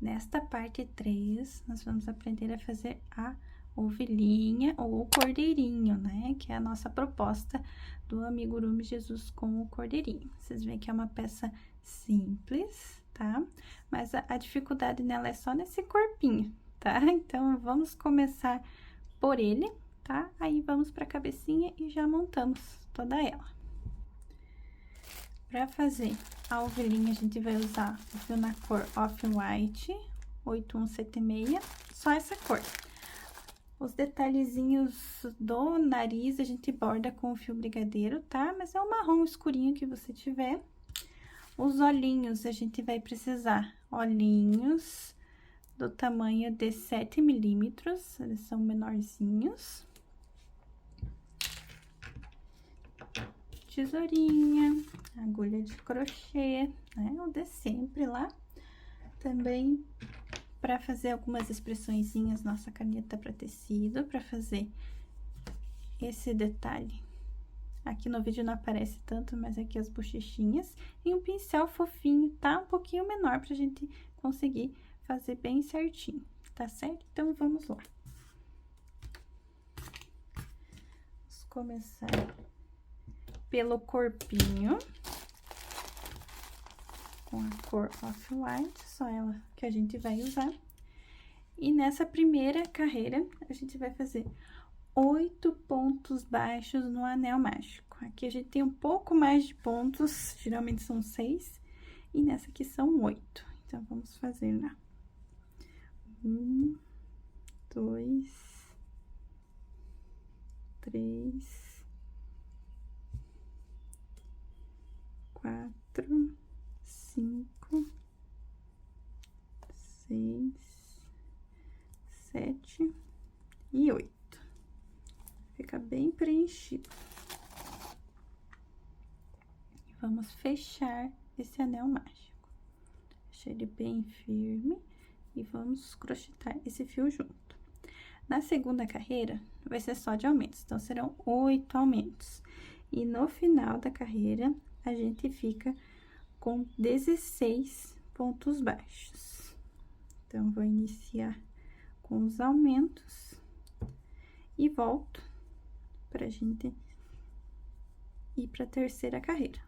Nesta parte 3, nós vamos aprender a fazer a ovelhinha ou o cordeirinho, né? Que é a nossa proposta do amigurumi Jesus com o cordeirinho. Vocês veem que é uma peça simples, tá? Mas a dificuldade nela é só nesse corpinho, tá? Então, vamos começar por ele, tá? Aí, vamos pra cabecinha e já montamos toda ela. Pra fazer a ovelhinha, a gente vai usar o fio na cor Off-White 8176, só essa cor. Os detalhezinhos do nariz a gente borda com o fio brigadeiro, tá? Mas é o marrom escurinho que você tiver. Os olhinhos, a gente vai precisar olhinhos do tamanho de 7 milímetros, eles são menorzinhos. Tesourinha, agulha de crochê, né? O de sempre lá. Também, para fazer algumas expressõezinhas, nossa caneta para tecido, para fazer esse detalhe. Aqui no vídeo não aparece tanto, mas aqui as bochechinhas. E um pincel fofinho, tá? Um pouquinho menor pra gente conseguir fazer bem certinho, tá certo? Então, vamos lá. Vamos começar pelo corpinho, com a cor Off-White, só ela que a gente vai usar. E nessa primeira carreira, a gente vai fazer 8 pontos baixos no anel mágico. Aqui a gente tem um pouco mais de pontos, geralmente são 6, e nessa aqui são 8. Então, vamos fazer lá. 1, 2, 3, 4, 5, 6, 7 e 8. Fica bem preenchido. Vamos fechar esse anel mágico. Deixar ele bem firme e vamos crochetar esse fio junto. Na segunda carreira, vai ser só de aumentos, então serão 8 aumentos. E no final da carreira, a gente fica com 16 pontos baixos. Então, vou iniciar com os aumentos e volto pra gente ir pra terceira carreira.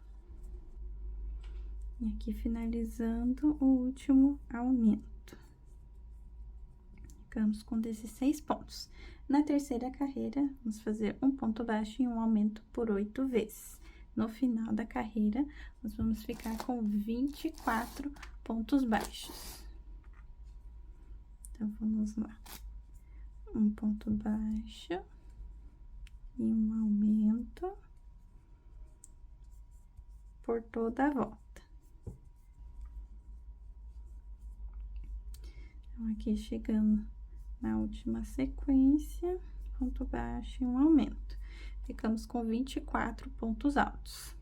E aqui, finalizando o último aumento. Ficamos com 16 pontos. Na terceira carreira, vamos fazer um ponto baixo e um aumento por 8 vezes. No final da carreira, nós vamos ficar com 24 pontos baixos. Então, vamos lá. Um ponto baixo e um aumento por toda a volta. Então, aqui chegando na última sequência, ponto baixo e um aumento. Ficamos com 24 pontos altos.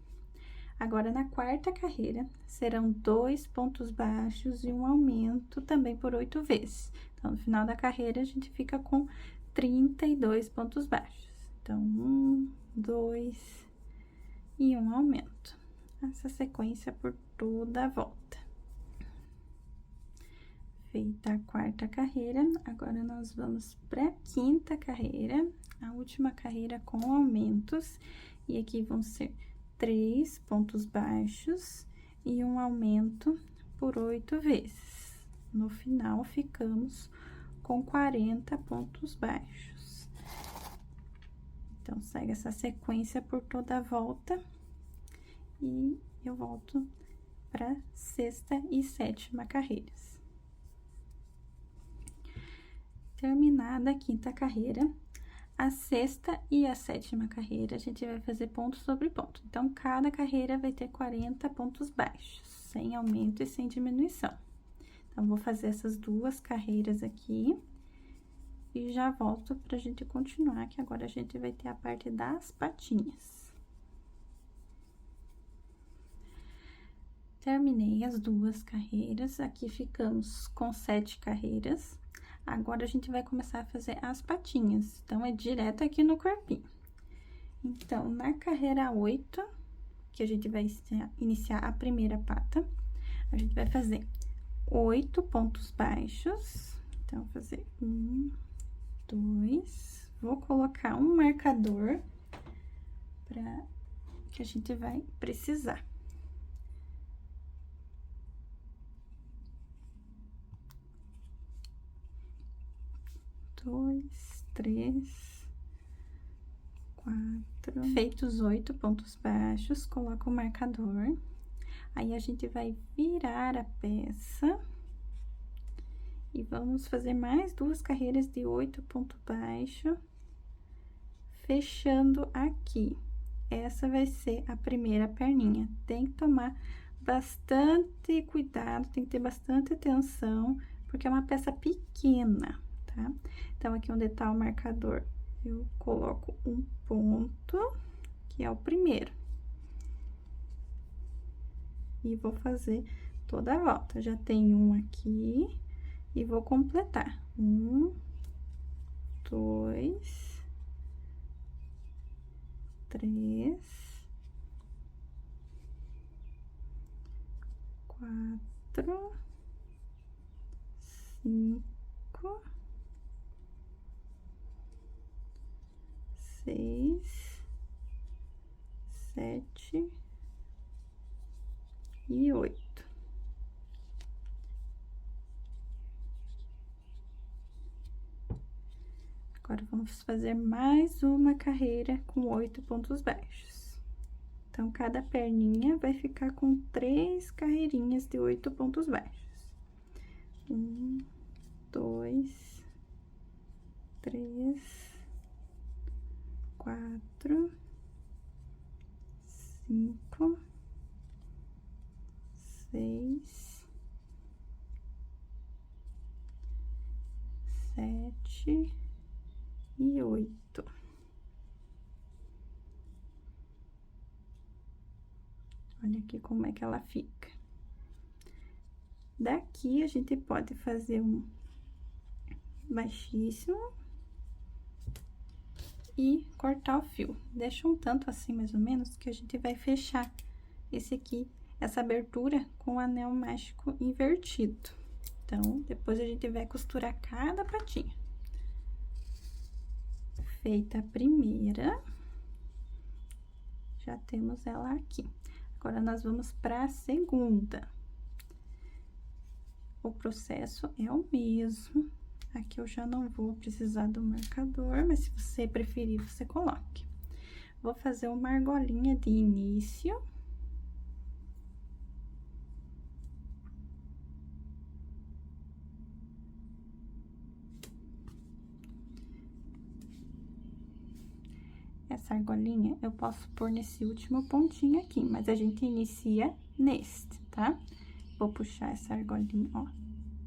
Agora, na quarta carreira, serão 2 pontos baixos e um aumento também por 8 vezes. Então, no final da carreira, a gente fica com 32 pontos baixos. Então, 1, 2 e um aumento. Essa sequência por toda a volta. Feita a quarta carreira, agora nós vamos para a quinta carreira, a última carreira com aumentos, e aqui vão ser 3 pontos baixos e um aumento por 8 vezes. No final, ficamos com 40 pontos baixos. Então, segue essa sequência por toda a volta, e eu volto para sexta e sétima carreiras. Terminada a quinta carreira, a sexta e a sétima carreira, a gente vai fazer ponto sobre ponto. Então, cada carreira vai ter 40 pontos baixos, sem aumento e sem diminuição. Então, vou fazer essas duas carreiras aqui e já volto pra gente continuar, que agora a gente vai ter a parte das patinhas. Terminei as duas carreiras, aqui ficamos com 7 carreiras. Agora, a gente vai começar a fazer as patinhas, então, é direto aqui no corpinho. Então, na carreira 8, que a gente vai iniciar a primeira pata, a gente vai fazer 8 pontos baixos. Então, vou fazer 1, 2, vou colocar um marcador para que a gente vai precisar. Dois, 3, 4. Feitos 8 pontos baixos, coloca o marcador. Aí, a gente vai virar a peça. E vamos fazer mais 2 carreiras de 8 ponto baixo, fechando aqui. Essa vai ser a primeira perninha. Tem que tomar bastante cuidado, tem que ter bastante atenção, porque é uma peça pequena, tá? Então, aqui onde tá o marcador, eu coloco um ponto, que é o primeiro. E vou fazer toda a volta. Já tem um aqui. E vou completar. 1, 2, 3, 4, 5, 6, 7 e 8. Agora, vamos fazer mais uma carreira com 8 pontos baixos. Então, cada perninha vai ficar com 3 carreirinhas de 8 pontos baixos. 1, 2, 3, 4, 5, 6, 7 e 8. Olha aqui como é que ela fica. Daqui, a gente pode fazer um baixíssimo e cortar o fio. Deixa um tanto assim, mais ou menos, que a gente vai fechar esse aqui, essa abertura com o anel mágico invertido. Então, depois a gente vai costurar cada patinha. Feita a primeira, já temos ela aqui. Agora, nós vamos para a segunda. O processo é o mesmo. Aqui eu já não vou precisar do marcador, mas se você preferir, você coloque. Vou fazer uma argolinha de início. Essa argolinha eu posso pôr nesse último pontinho aqui, mas a gente inicia neste, tá? Vou puxar essa argolinha, ó,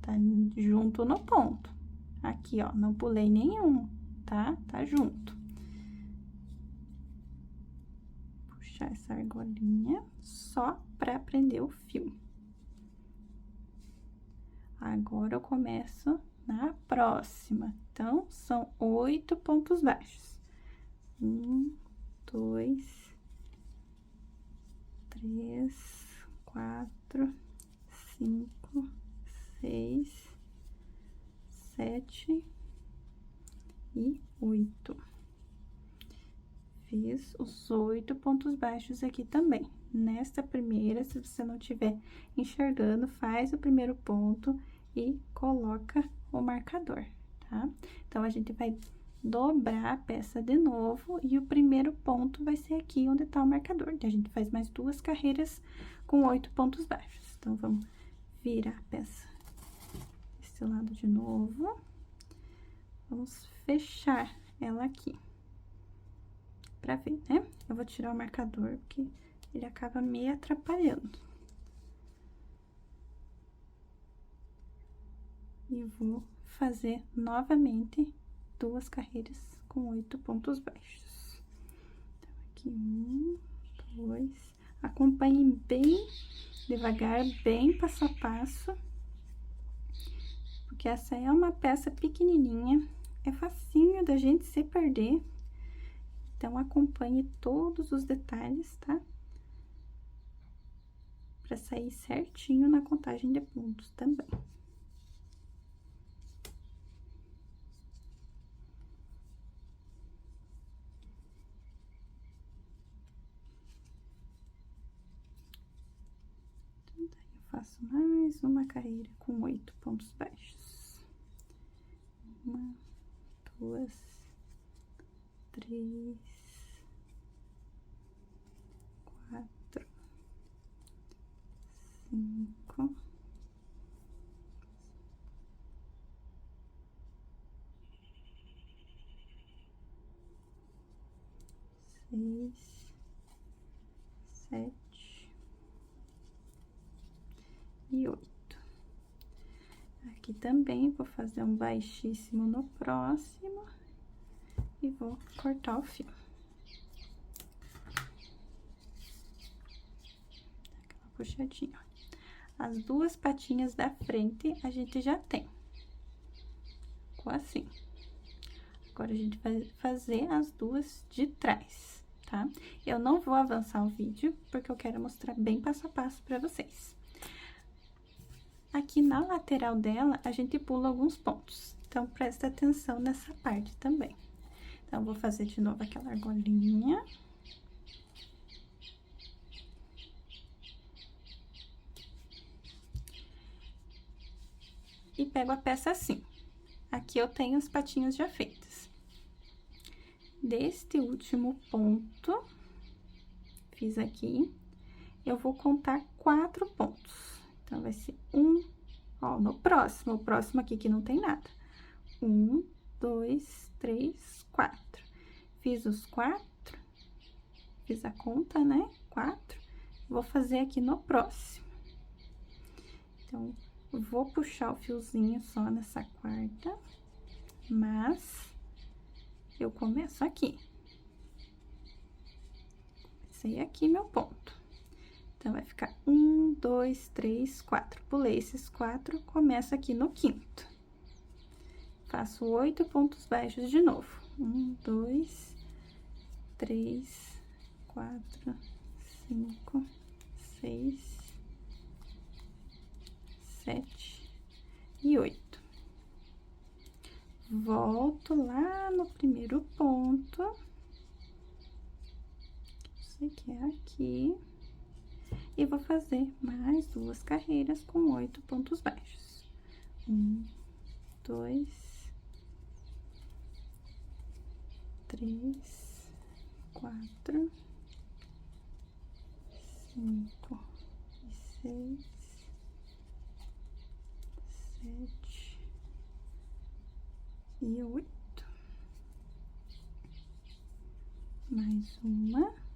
tá junto no ponto. Aqui, ó, não pulei nenhum, tá? Tá junto. Puxar essa argolinha só pra prender o fio. Agora, eu começo na próxima. Então, são 8 pontos baixos. 1, 2, 3, 4, 5, 6, 7 e 8. Fiz os 8 pontos baixos aqui também. Nesta primeira, se você não estiver enxergando, faz o primeiro ponto e coloca o marcador, tá? Então, a gente vai dobrar a peça de novo e o primeiro ponto vai ser aqui onde tá o marcador. Então, a gente faz mais 2 carreiras com 8 pontos baixos. Então, vamos virar a peça desse lado de novo. Vamos fechar ela aqui. Pra ver, né? Eu vou tirar o marcador, porque ele acaba me atrapalhando. E vou fazer novamente 2 carreiras com 8 pontos baixos. Então, aqui 1, 2. Acompanhe bem devagar, bem passo a passo. Porque essa é uma peça pequenininha, é facinho da gente se perder. Então, acompanhe todos os detalhes, tá? pra sair certinho na contagem de pontos também. Então, daí eu faço mais uma carreira com 8 pontos baixos. 1, 2, 3, 4, 5, 6, 7 e 8. Aqui também vou fazer um baixíssimo no próximo e vou cortar o fio. Aquela puxadinha, ó. As duas patinhas da frente a gente já tem. Ficou assim. Agora, a gente vai fazer as duas de trás, tá? Eu não vou avançar o vídeo, porque eu quero mostrar bem passo a passo pra vocês. Aqui na lateral dela, a gente pula alguns pontos. Então, presta atenção nessa parte também. Então, vou fazer de novo aquela argolinha. E pego a peça assim. Aqui eu tenho as patinhas já feitas. Deste último ponto, fiz aqui, eu vou contar 4 pontos. Então, vai ser 1, ó, o próximo aqui que não tem nada. 1, 2, 3, 4. Fiz os 4, fiz a conta, né? 4. Vou fazer aqui no próximo. Então, vou puxar o fiozinho só nessa quarta, mas eu começo aqui. Comecei aqui meu ponto. Então, vai ficar 1, 2, 3, 4. Pulei esses 4, começo aqui no quinto. Faço 8 pontos baixos de novo. 1, 2, 3, 4, 5, 6, 7 e 8. Volto lá no primeiro ponto. Sei que é aqui. E vou fazer mais 2 carreiras com 8 pontos baixos. 1, 2, 3, 4, 5 e 6, 7 e 8. Mais uma.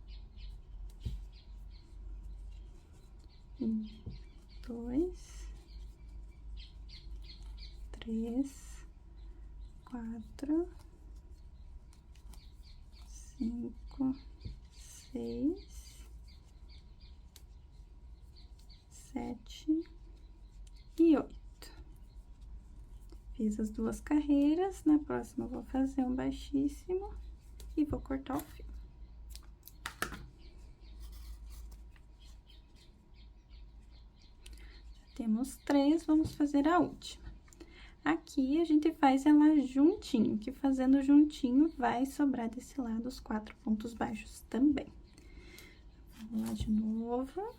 1, 2, 3, 4, 5, 6, 7 e 8. Fiz as 2 carreiras, na próxima eu vou fazer um baixíssimo e vou cortar o fio. Temos 3, vamos fazer a última. Aqui, a gente faz ela juntinho, que fazendo juntinho vai sobrar desse lado os 4 pontos baixos também. Vamos lá de novo.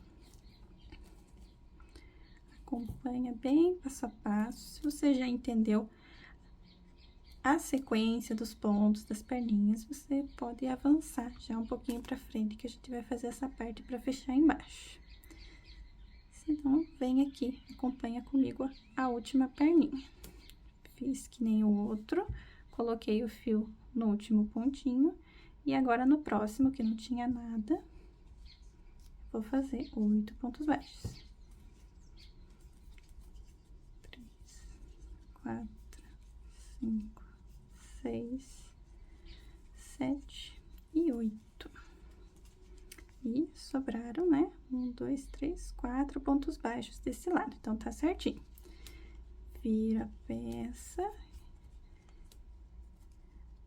Acompanha bem passo a passo. Se você já entendeu a sequência dos pontos, das perninhas, você pode avançar já um pouquinho pra frente, que a gente vai fazer essa parte pra fechar embaixo. Então, vem aqui, acompanha comigo a última perninha. Fiz que nem o outro, coloquei o fio no último pontinho, e agora no próximo, que não tinha nada, vou fazer 8 pontos baixos. 3, 4, 5, 6, 7 e 8. E sobraram, né? 1, 2, 3, 4 pontos baixos desse lado, então tá certinho. Vira a peça.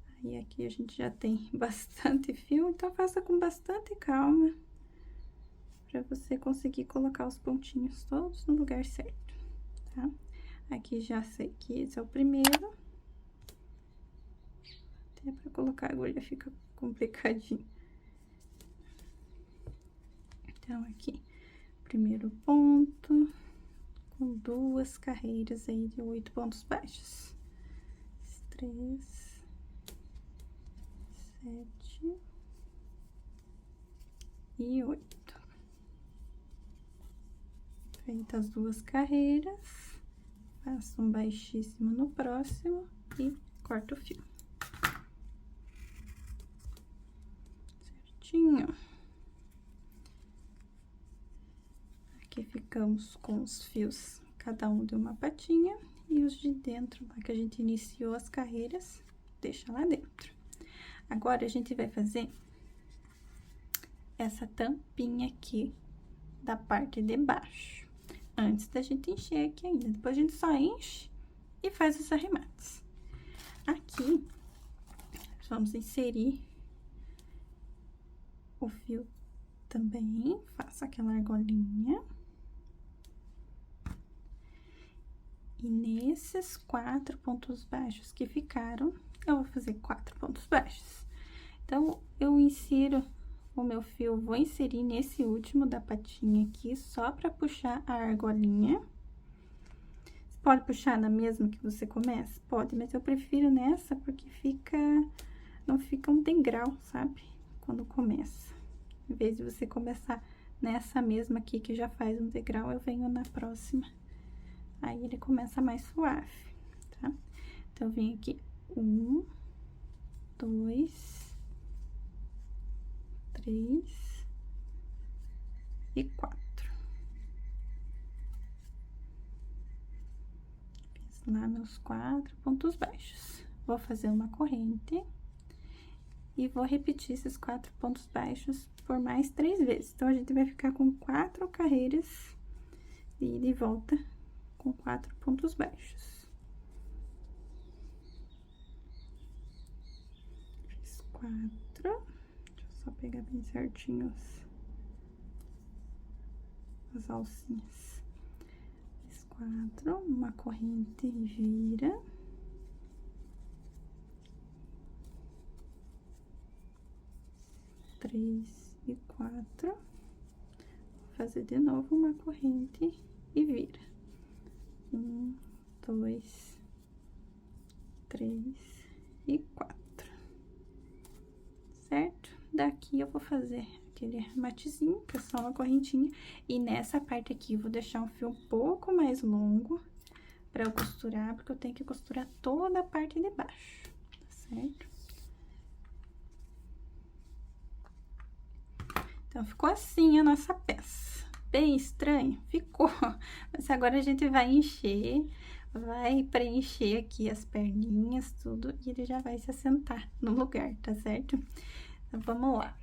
Aí, aqui a gente já tem bastante fio, então faça com bastante calma, pra você conseguir colocar os pontinhos todos no lugar certo, tá? Aqui já sei que esse é o primeiro. Até pra colocar a agulha fica complicadinho. Então, aqui, primeiro ponto, com 2 carreiras aí de 8 pontos baixos. 3, 7 e 8. Feitas as 2 carreiras, faço um baixíssimo no próximo e corto o fio. Certinho. Aqui ficamos com os fios, cada um de uma patinha, e os de dentro, lá que a gente iniciou as carreiras, deixa lá dentro. Agora, a gente vai fazer essa tampinha aqui da parte de baixo, antes da gente encher aqui ainda. Depois a gente só enche e faz os arremates. Aqui, vamos inserir o fio também, faço aquela argolinha. E nesses 4 pontos baixos que ficaram, eu vou fazer 4 pontos baixos. Então, eu insiro o meu fio, vou inserir nesse último da patinha aqui, só pra puxar a argolinha. Você pode puxar na mesma que você começa? Pode, mas eu prefiro nessa porque não fica um degrau, sabe? Quando começa. Em vez de você começar nessa mesma aqui, que já faz um degrau, eu venho na próxima. Aí, ele começa mais suave, tá? Então, eu venho aqui, 1, 2, 3 e 4. Fiz lá meus 4 pontos baixos. Vou fazer uma corrente e vou repetir esses 4 pontos baixos por mais 3 vezes. Então, a gente vai ficar com 4 carreiras e de volta com 4 pontos baixos. Fiz 4. Deixa eu só pegar bem certinho as alcinhas. Fiz 4, uma corrente e vira. Três e 4. Vou fazer de novo uma corrente e vira. 1, 2, 3 e 4. Certo? Daqui eu vou fazer aquele arrematezinho, que é só uma correntinha. E nessa parte aqui, eu vou deixar um fio um pouco mais longo pra eu costurar, porque eu tenho que costurar toda a parte de baixo, tá certo? Então, ficou assim a nossa peça. Bem estranho? Ficou. Mas agora a gente vai encher, vai preencher aqui as perninhas, tudo, e ele já vai se assentar no lugar, tá certo? Então, vamos lá.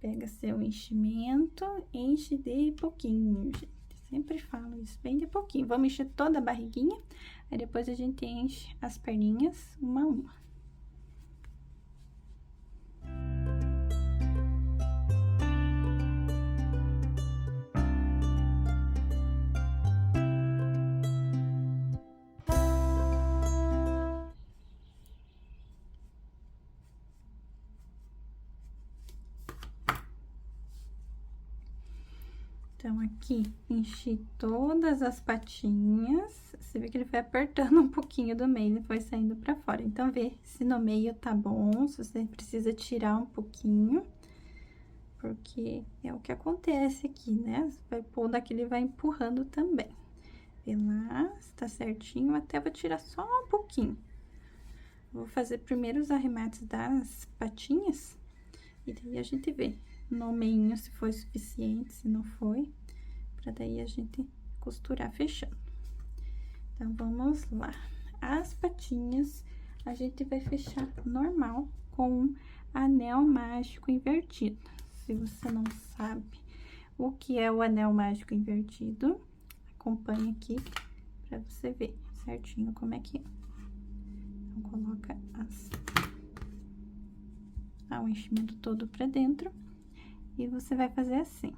Pega seu enchimento, enche de pouquinho, gente. Sempre falo isso, bem de pouquinho. Vamos encher toda a barriguinha, aí depois a gente enche as perninhas uma a uma. Então, aqui, enchi todas as patinhas. Você vê que ele foi apertando um pouquinho do meio e foi saindo pra fora. Então, vê se no meio tá bom, se você precisa tirar um pouquinho. Porque é o que acontece aqui, né? Você vai pôr daqui, ele vai empurrando também. Vê lá, se tá certinho. Até vou tirar só um pouquinho. Vou fazer primeiro os arremates das patinhas. E daí a gente vê no meio se foi suficiente, se não foi, pra daí a gente costurar fechando. Então, vamos lá. As patinhas, a gente vai fechar normal com um anel mágico invertido. Se você não sabe o que é o anel mágico invertido, acompanhe aqui pra você ver certinho como é que é. Então, coloca o enchimento todo pra dentro. E você vai fazer assim,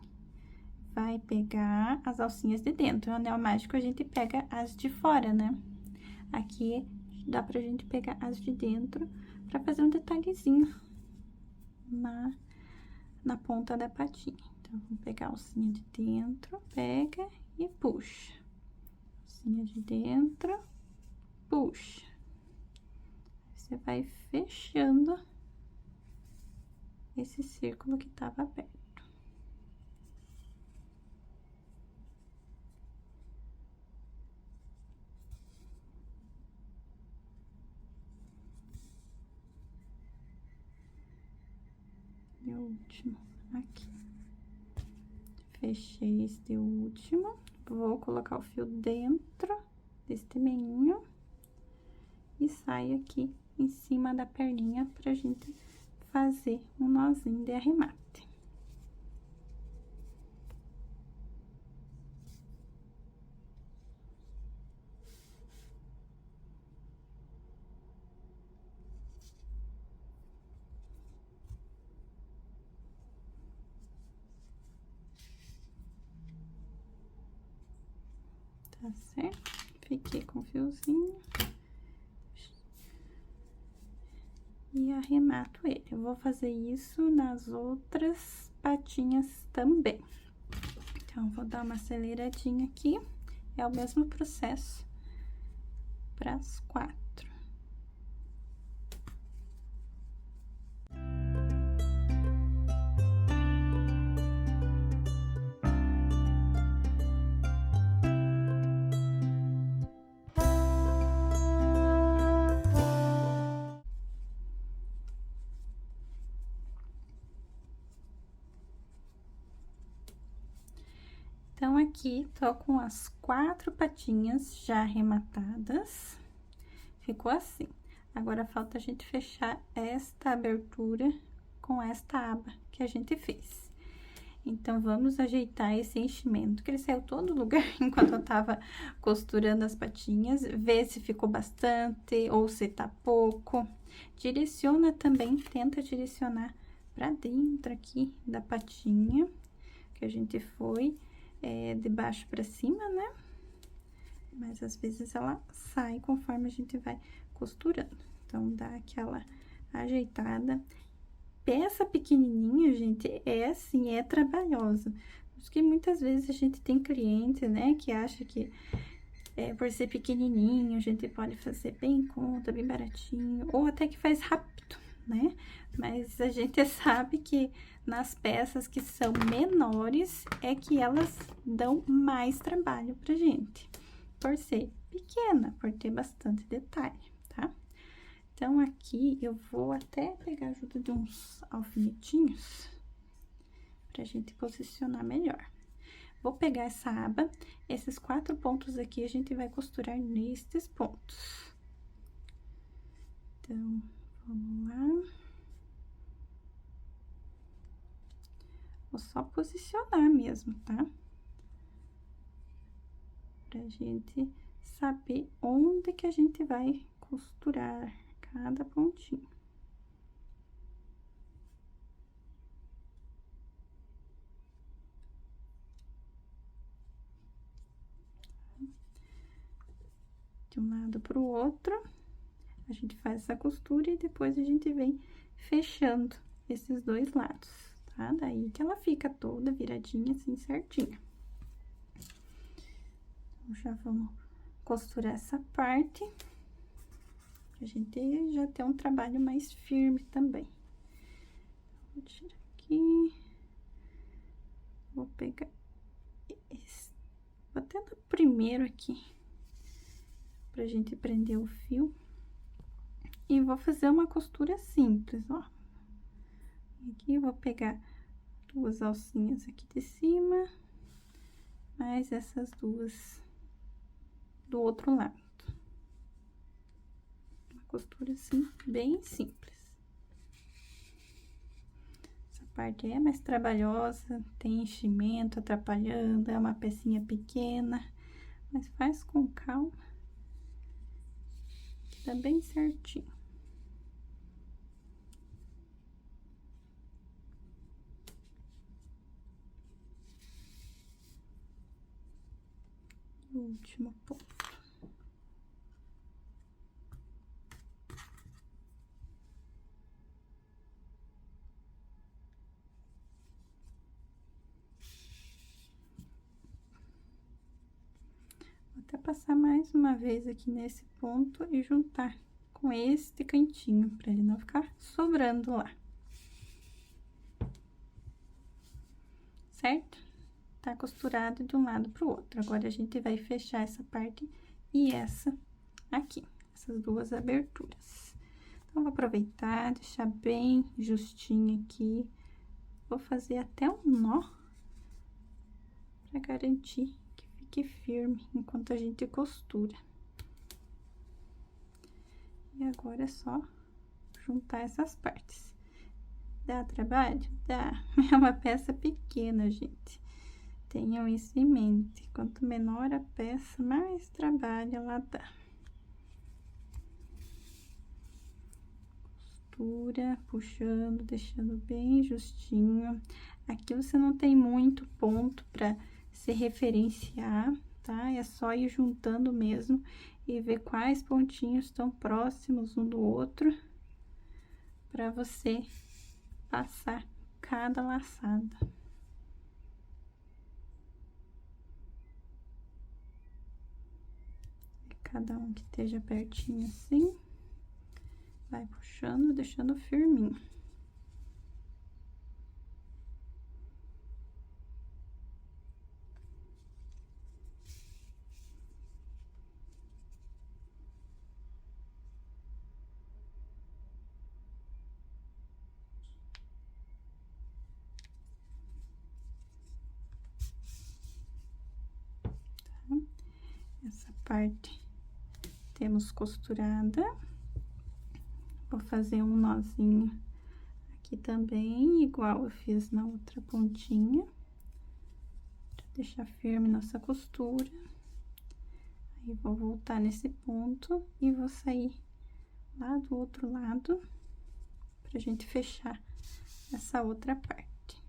vai pegar as alcinhas de dentro. O anel mágico a gente pega as de fora, né? Aqui dá pra gente pegar as de dentro pra fazer um detalhezinho na ponta da patinha. Então, vamos pegar a alcinha de dentro, pega e puxa. Alcinha de dentro, puxa. Você vai fechando esse círculo que tava aberto. E o último aqui. Fechei este último. Vou colocar o fio dentro deste meinho e saio aqui em cima da perninha pra gente fazer um nozinho de arremate. Tá certo? Fiquei com o fiozinho. E arremato ele. Eu vou fazer isso nas outras patinhas também. Então, vou dar uma aceleradinha aqui. É o mesmo processo para as 4. Então, aqui, tô com as 4 patinhas já arrematadas. Ficou assim. Agora, falta a gente fechar esta abertura com esta aba que a gente fez. Então, vamos ajeitar esse enchimento, que ele saiu todo lugar enquanto eu tava costurando as patinhas. Ver se ficou bastante ou se tá pouco. Direciona também, tenta direcionar pra dentro aqui da patinha, que a gente foi de baixo pra cima, né? Mas, às vezes, ela sai conforme a gente vai costurando. Então, dá aquela ajeitada. Peça pequenininha, gente, assim, é trabalhosa. Porque muitas vezes a gente tem cliente, né, que acha que por ser pequenininho, a gente pode fazer bem em conta, bem baratinho, ou até que faz rápido, né? Mas a gente sabe que nas peças que são menores é que elas dão mais trabalho pra gente, por ser pequena, por ter bastante detalhe, tá? Então, aqui eu vou até pegar a ajuda de uns alfinetinhos pra gente posicionar melhor. Vou pegar essa aba, esses 4 pontos aqui a gente vai costurar nestes pontos. Então, vamos lá. Vou só posicionar mesmo, tá? Pra gente saber onde que a gente vai costurar cada pontinho. De um lado pro outro, a gente faz essa costura e depois a gente vem fechando esses 2 lados, tá? Daí que ela fica toda viradinha assim, certinha. Então, já vamos costurar essa parte, pra gente já ter um trabalho mais firme também. Vou tirar aqui. Vou pegar esse. Vou até dar primeiro aqui, pra gente prender o fio. E vou fazer uma costura simples, ó. Aqui eu vou pegar 2 alcinhas aqui de cima, mais essas 2 do outro lado. Uma costura assim, bem simples. Essa parte é mais trabalhosa, tem enchimento atrapalhando, é uma pecinha pequena, mas faz com calma, que dá bem certinho. passar mais uma vez aqui nesse ponto e juntar com este cantinho, para ele não ficar sobrando lá. Certo? Tá costurado de um lado pro outro. Agora, a gente vai fechar essa parte e essa aqui, essas duas aberturas. Então, vou aproveitar, deixar bem justinho aqui. Vou fazer até um nó, para garantir que fique firme enquanto a gente costura. E agora é só juntar essas partes. Dá trabalho? Dá. É uma peça pequena, gente. Tenham isso em mente. Quanto menor a peça, mais trabalho ela dá. Costura, puxando, deixando bem justinho. Aqui você não tem muito ponto para se referenciar, tá? É só ir juntando mesmo e ver quais pontinhos estão próximos um do outro para você passar cada laçada. Cada um que esteja pertinho assim, vai puxando, deixando firminho. Essa parte temos costurada. Vou fazer um nozinho aqui também, igual eu fiz na outra pontinha, pra deixar firme nossa costura. Aí, vou voltar nesse ponto e vou sair lá do outro lado, pra gente fechar essa outra parte.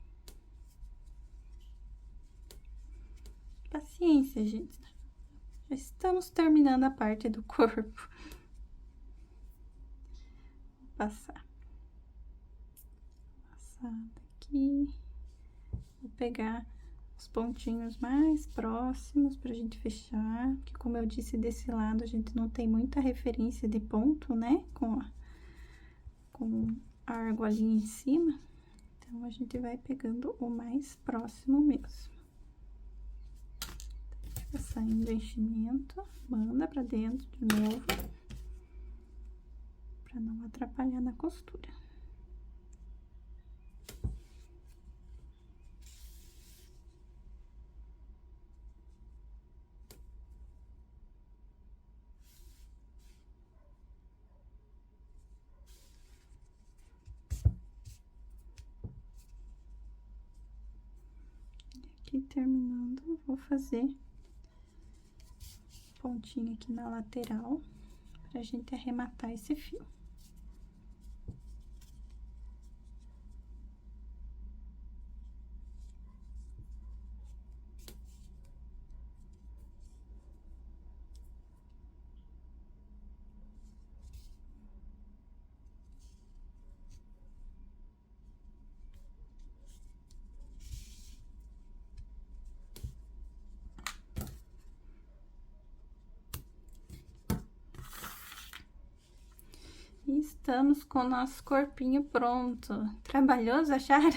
Paciência, gente. Já estamos terminando a parte do corpo. Vou passar. Passada aqui. Vou pegar os pontinhos mais próximos pra gente fechar. Porque, como eu disse, desse lado a gente não tem muita referência de ponto, né? Com a argolinha em cima. Então, a gente vai pegando o mais próximo mesmo. Tá saindo o enchimento, manda pra dentro de novo, pra não atrapalhar na costura. E aqui terminando, vou fazer pontinho aqui na lateral, pra gente arrematar esse fio. E estamos com o nosso corpinho pronto. Trabalhoso, acharam?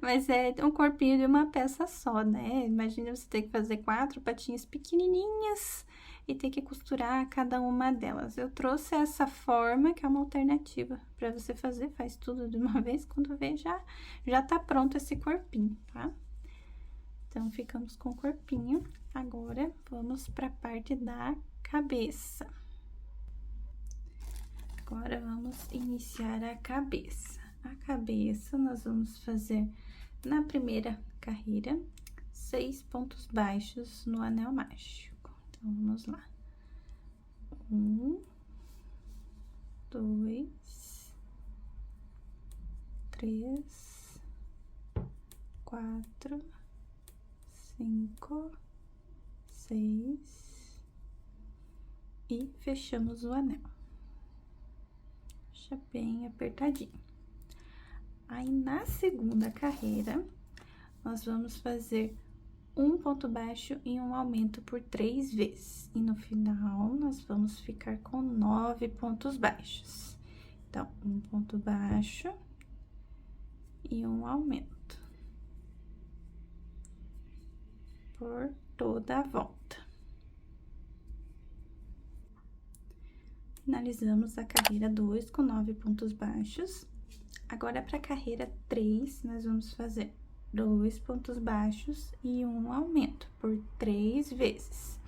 Mas é um corpinho de uma peça só, né? Imagina você ter que fazer 4 patinhas pequenininhas e ter que costurar cada uma delas. Eu trouxe essa forma, que é uma alternativa para você fazer, faz tudo de uma vez, quando vê já tá pronto esse corpinho, tá? Então, ficamos com o corpinho. Agora, vamos para a parte da cabeça. Agora, vamos iniciar a cabeça. A cabeça, nós vamos fazer na primeira carreira 6 pontos baixos no anel mágico. Então, vamos lá. 1, 2, 3, 4, 5, 6 e fechamos o anel. Deixa bem apertadinho. Aí, na segunda carreira, nós vamos fazer um ponto baixo e um aumento por 3 vezes. E no final, nós vamos ficar com 9 pontos baixos. Então, um ponto baixo e um aumento por toda a volta. Finalizamos a carreira 2 com 9 pontos baixos. Agora, para a carreira 3, nós vamos fazer 2 pontos baixos e um aumento por 3 vezes.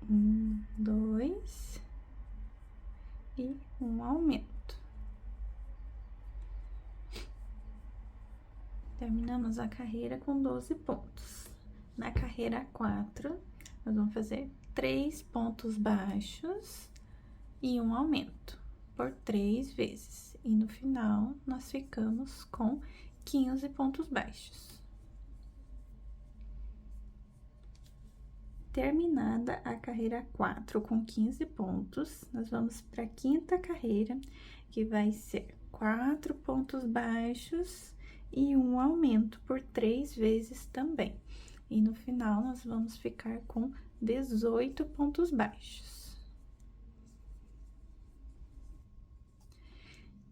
1, 2 e um aumento. Terminamos a carreira com 12 pontos. Na carreira 4, nós vamos fazer 3 pontos baixos e um aumento por 3 vezes. E no final, nós ficamos com 15 pontos baixos. Terminada a carreira 4 com 15 pontos, nós vamos para a quinta carreira, que vai ser 4 pontos baixos e um aumento por 3 vezes também. E no final, nós vamos ficar com 18 pontos baixos.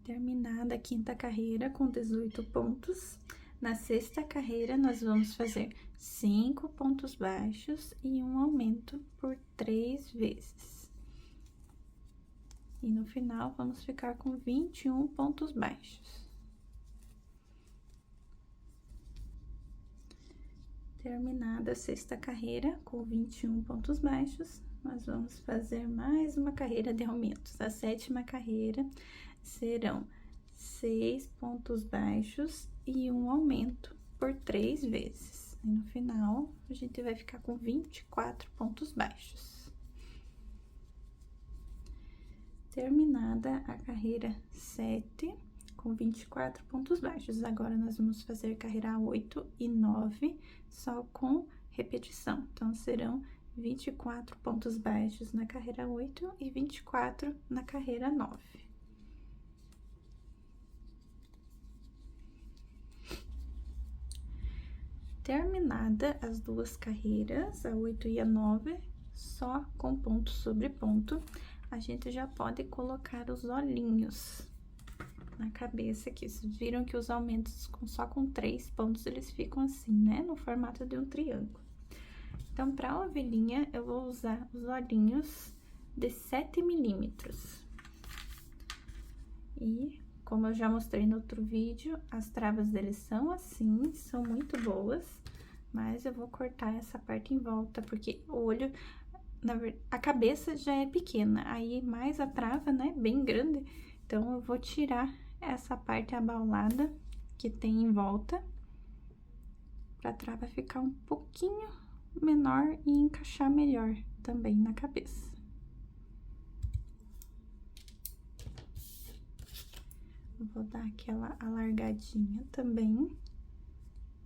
Terminada a quinta carreira com 18 pontos, na sexta carreira, nós vamos fazer 5 pontos baixos e um aumento por 3 vezes. E no final, vamos ficar com 21 pontos baixos. Terminada a sexta carreira com 21 pontos baixos, nós vamos fazer mais uma carreira de aumentos. A sétima carreira serão 6 pontos baixos e um aumento por 3 vezes. E no final, a gente vai ficar com 24 pontos baixos. Terminada a carreira 7, com 24 pontos baixos. Agora, nós vamos fazer carreira 8 e 9, só com repetição. Então, serão 24 pontos baixos na carreira 8 e 24 na carreira 9. Terminada as duas carreiras, a 8 e a 9, só com ponto sobre ponto, a gente já pode colocar os olhinhos na cabeça aqui. Vocês viram que os aumentos só com 3 pontos, eles ficam assim, né? No formato de um triângulo. Então, para a ovelhinha, eu vou usar os olhinhos de 7 milímetros. E, como eu já mostrei no outro vídeo, as travas deles são assim, são muito boas, mas eu vou cortar essa parte em volta, porque o olho, a cabeça já é pequena, aí mais a trava, né, bem grande, então eu vou tirar essa parte abaulada que tem em volta, para a trava ficar um pouquinho menor e encaixar melhor também na cabeça. Eu vou dar aquela alargadinha também,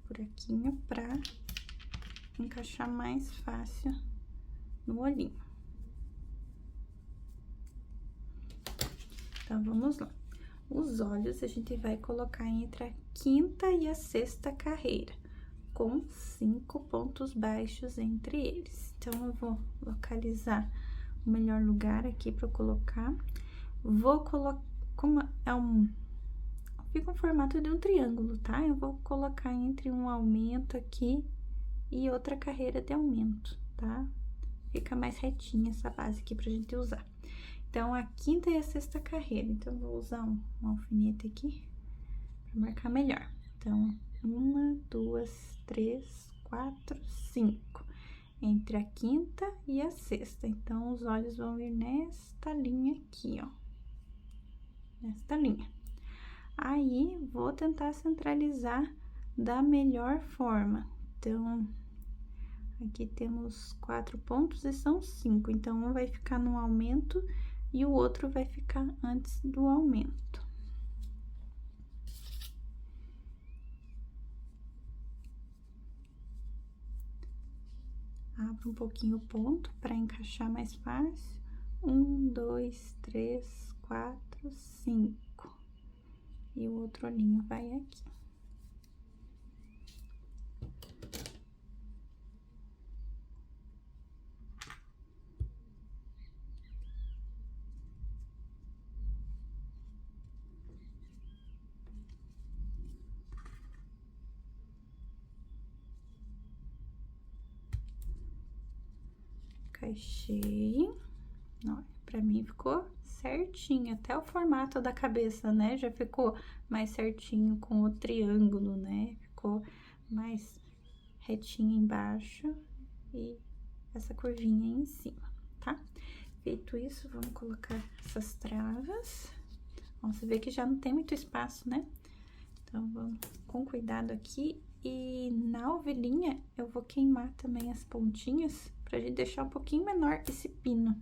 por aqui, pra encaixar mais fácil no olhinho. Então, vamos lá. Os olhos a gente vai colocar entre a quinta e a sexta carreira, com 5 pontos baixos entre eles. Então, eu vou localizar o melhor lugar aqui para colocar. Vou colocar, como fica um formato de um triângulo, tá? Eu vou colocar entre um aumento aqui e outra carreira de aumento, tá? Fica mais retinha essa base aqui pra gente usar. Então, a quinta e a sexta carreira. Então, eu vou usar um alfinete aqui pra marcar melhor. Então, 1, 2, 3, 4, 5. Entre a quinta e a sexta. Então, os olhos vão vir nesta linha aqui, ó. Nesta linha. Aí, vou tentar centralizar da melhor forma. Então, aqui temos 4 pontos e são 5. Então, um vai ficar no aumento e o outro vai ficar antes do aumento. Abro um pouquinho o ponto para encaixar mais fácil. 1, 2, 3, 4, 5. E o outro olhinho vai aqui. Fechei. Ó, pra mim ficou certinho, até o formato da cabeça, né? Já ficou mais certinho com o triângulo, né? Ficou mais retinho embaixo e essa curvinha aí em cima, tá? Feito isso, vamos colocar essas travas. Ó, você vê que já não tem muito espaço, né? Então, vamos com cuidado aqui. E na ovelhinha, eu vou queimar também as pontinhas pra gente deixar um pouquinho menor esse pino.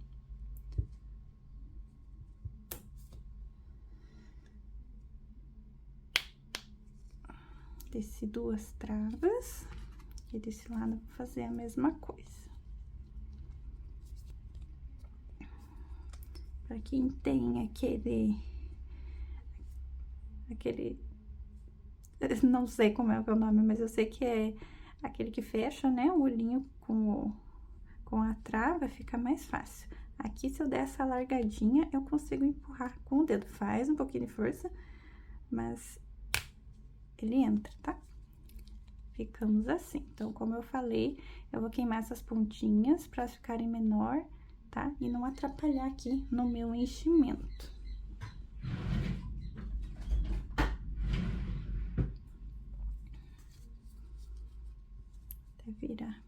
Desci 2 travas. E desse lado, vou fazer a mesma coisa. Pra quem tem aquele... Não sei como é o nome, mas eu sei que é aquele que fecha, né? O olhinho com a trava, fica mais fácil. Aqui, se eu der essa largadinha, eu consigo empurrar com o dedo. Faz um pouquinho de força, mas ele entra, tá? Ficamos assim. Então, como eu falei, eu vou queimar essas pontinhas pra ficarem menor, tá? E não atrapalhar aqui no meu enchimento. Até virar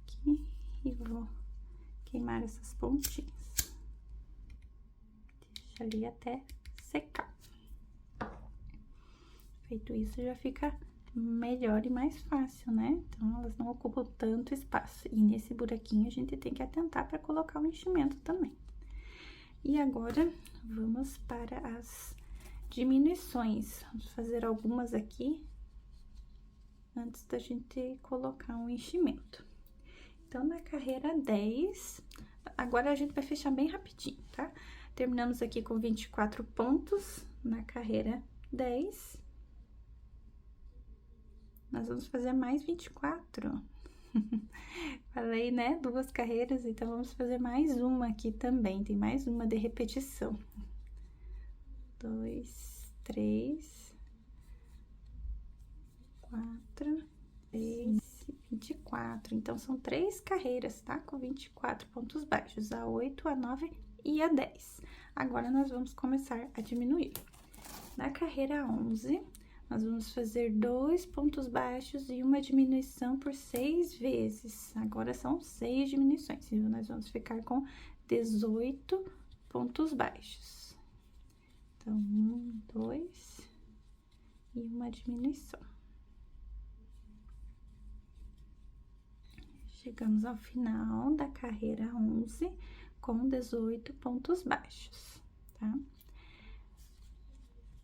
aqui e vou queimar essas pontinhas. Deixa ali até secar. Feito isso, já fica melhor e mais fácil, né? Então, elas não ocupam tanto espaço. E nesse buraquinho, a gente tem que atentar para colocar o enchimento também. E agora, vamos para as diminuições. Vamos fazer algumas aqui, antes da gente colocar um enchimento. Então, na carreira 10, agora a gente vai fechar bem rapidinho, tá? Terminamos aqui com 24 pontos na carreira 10. Nós vamos fazer mais 24. Falei, né? 2 carreiras, então vamos fazer mais uma aqui também. Tem mais uma de repetição. 2, 3, 4, 6, 24. Então, são 3 carreiras, tá? Com 24 pontos baixos, a 8, a 9 e a 10. Agora, nós vamos começar a diminuir. Na carreira 11... nós vamos fazer 2 pontos baixos e uma diminuição por 6 vezes. Agora, são 6 diminuições. Então, nós vamos ficar com 18 pontos baixos. Então, 1, 2 e uma diminuição. Chegamos ao final da carreira 11 com 18 pontos baixos, tá?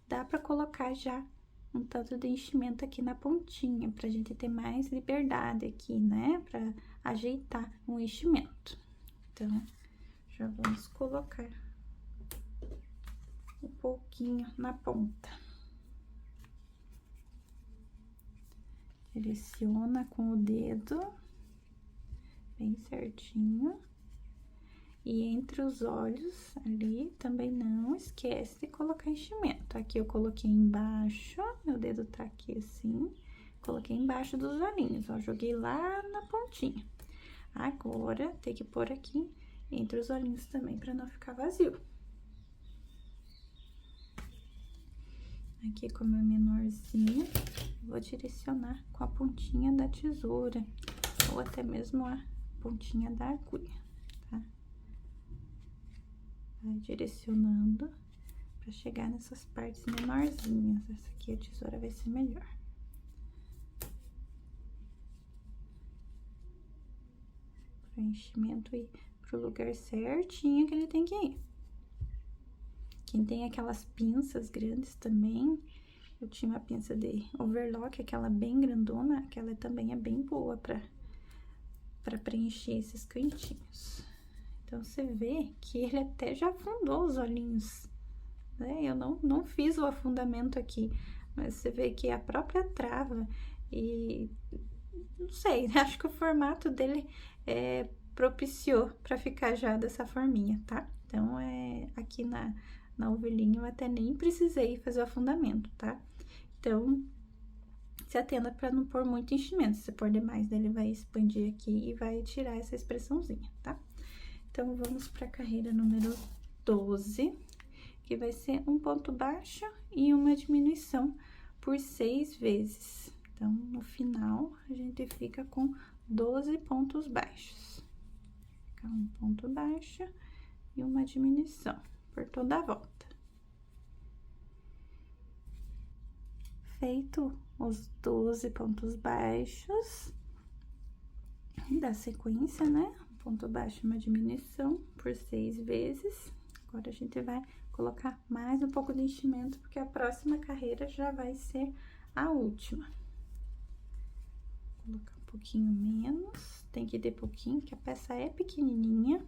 Dá pra colocar já um tanto de enchimento aqui na pontinha, pra gente ter mais liberdade aqui, né? Pra ajeitar o enchimento. Então, já vamos colocar um pouquinho na ponta. Direciona com o dedo, bem certinho. E entre os olhos ali, também não esquece de colocar enchimento. Aqui eu coloquei embaixo, meu dedo tá aqui assim, coloquei embaixo dos olhinhos, ó, joguei lá na pontinha. Agora, tem que pôr aqui entre os olhinhos também, pra não ficar vazio. Aqui, como é menorzinho, vou direcionar com a pontinha da tesoura, ou até mesmo a pontinha da agulha. Vai direcionando pra chegar nessas partes menorzinhas. Essa aqui a tesoura vai ser melhor. Pro enchimento ir pro lugar certinho que ele tem que ir. Quem tem aquelas pinças grandes também, eu tinha uma pinça de overlock, aquela bem grandona, aquela também é bem boa pra preencher esses cantinhos. Então, você vê que ele até já afundou os olhinhos, né? Eu não fiz o afundamento aqui, mas você vê que a própria trava e... não sei, acho que o formato dele propiciou pra ficar já dessa forminha, tá? Então, aqui na ovelhinha eu até nem precisei fazer o afundamento, tá? Então, se atenda para não pôr muito enchimento. Se pôr demais, ele vai expandir aqui e vai tirar essa expressãozinha, tá? Então, vamos para a carreira número 12, que vai ser um ponto baixo e uma diminuição por 6 vezes. Então, no final, a gente fica com 12 pontos baixos. Fica um ponto baixo e uma diminuição por toda a volta. Feito os 12 pontos baixos da sequência, né? Um ponto baixo e uma diminuição por 6 vezes. Agora, a gente vai colocar mais um pouco de enchimento, porque a próxima carreira já vai ser a última. Vou colocar um pouquinho menos, tem que ter pouquinho, que a peça é pequenininha.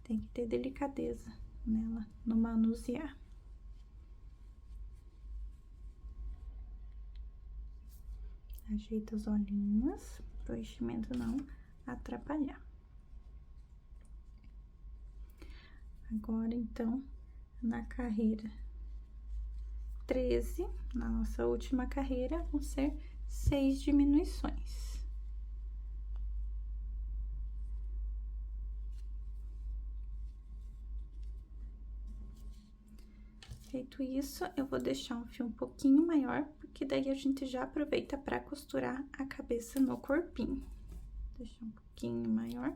Tem que ter delicadeza nela, no manusear. Ajeita os olhinhos, pro enchimento não atrapalhar. Agora, então, na carreira 13, na nossa última carreira, vão ser 6 diminuições. Feito isso, eu vou deixar um fio um pouquinho maior, porque daí a gente já aproveita para costurar a cabeça no corpinho. Deixar um pouquinho maior.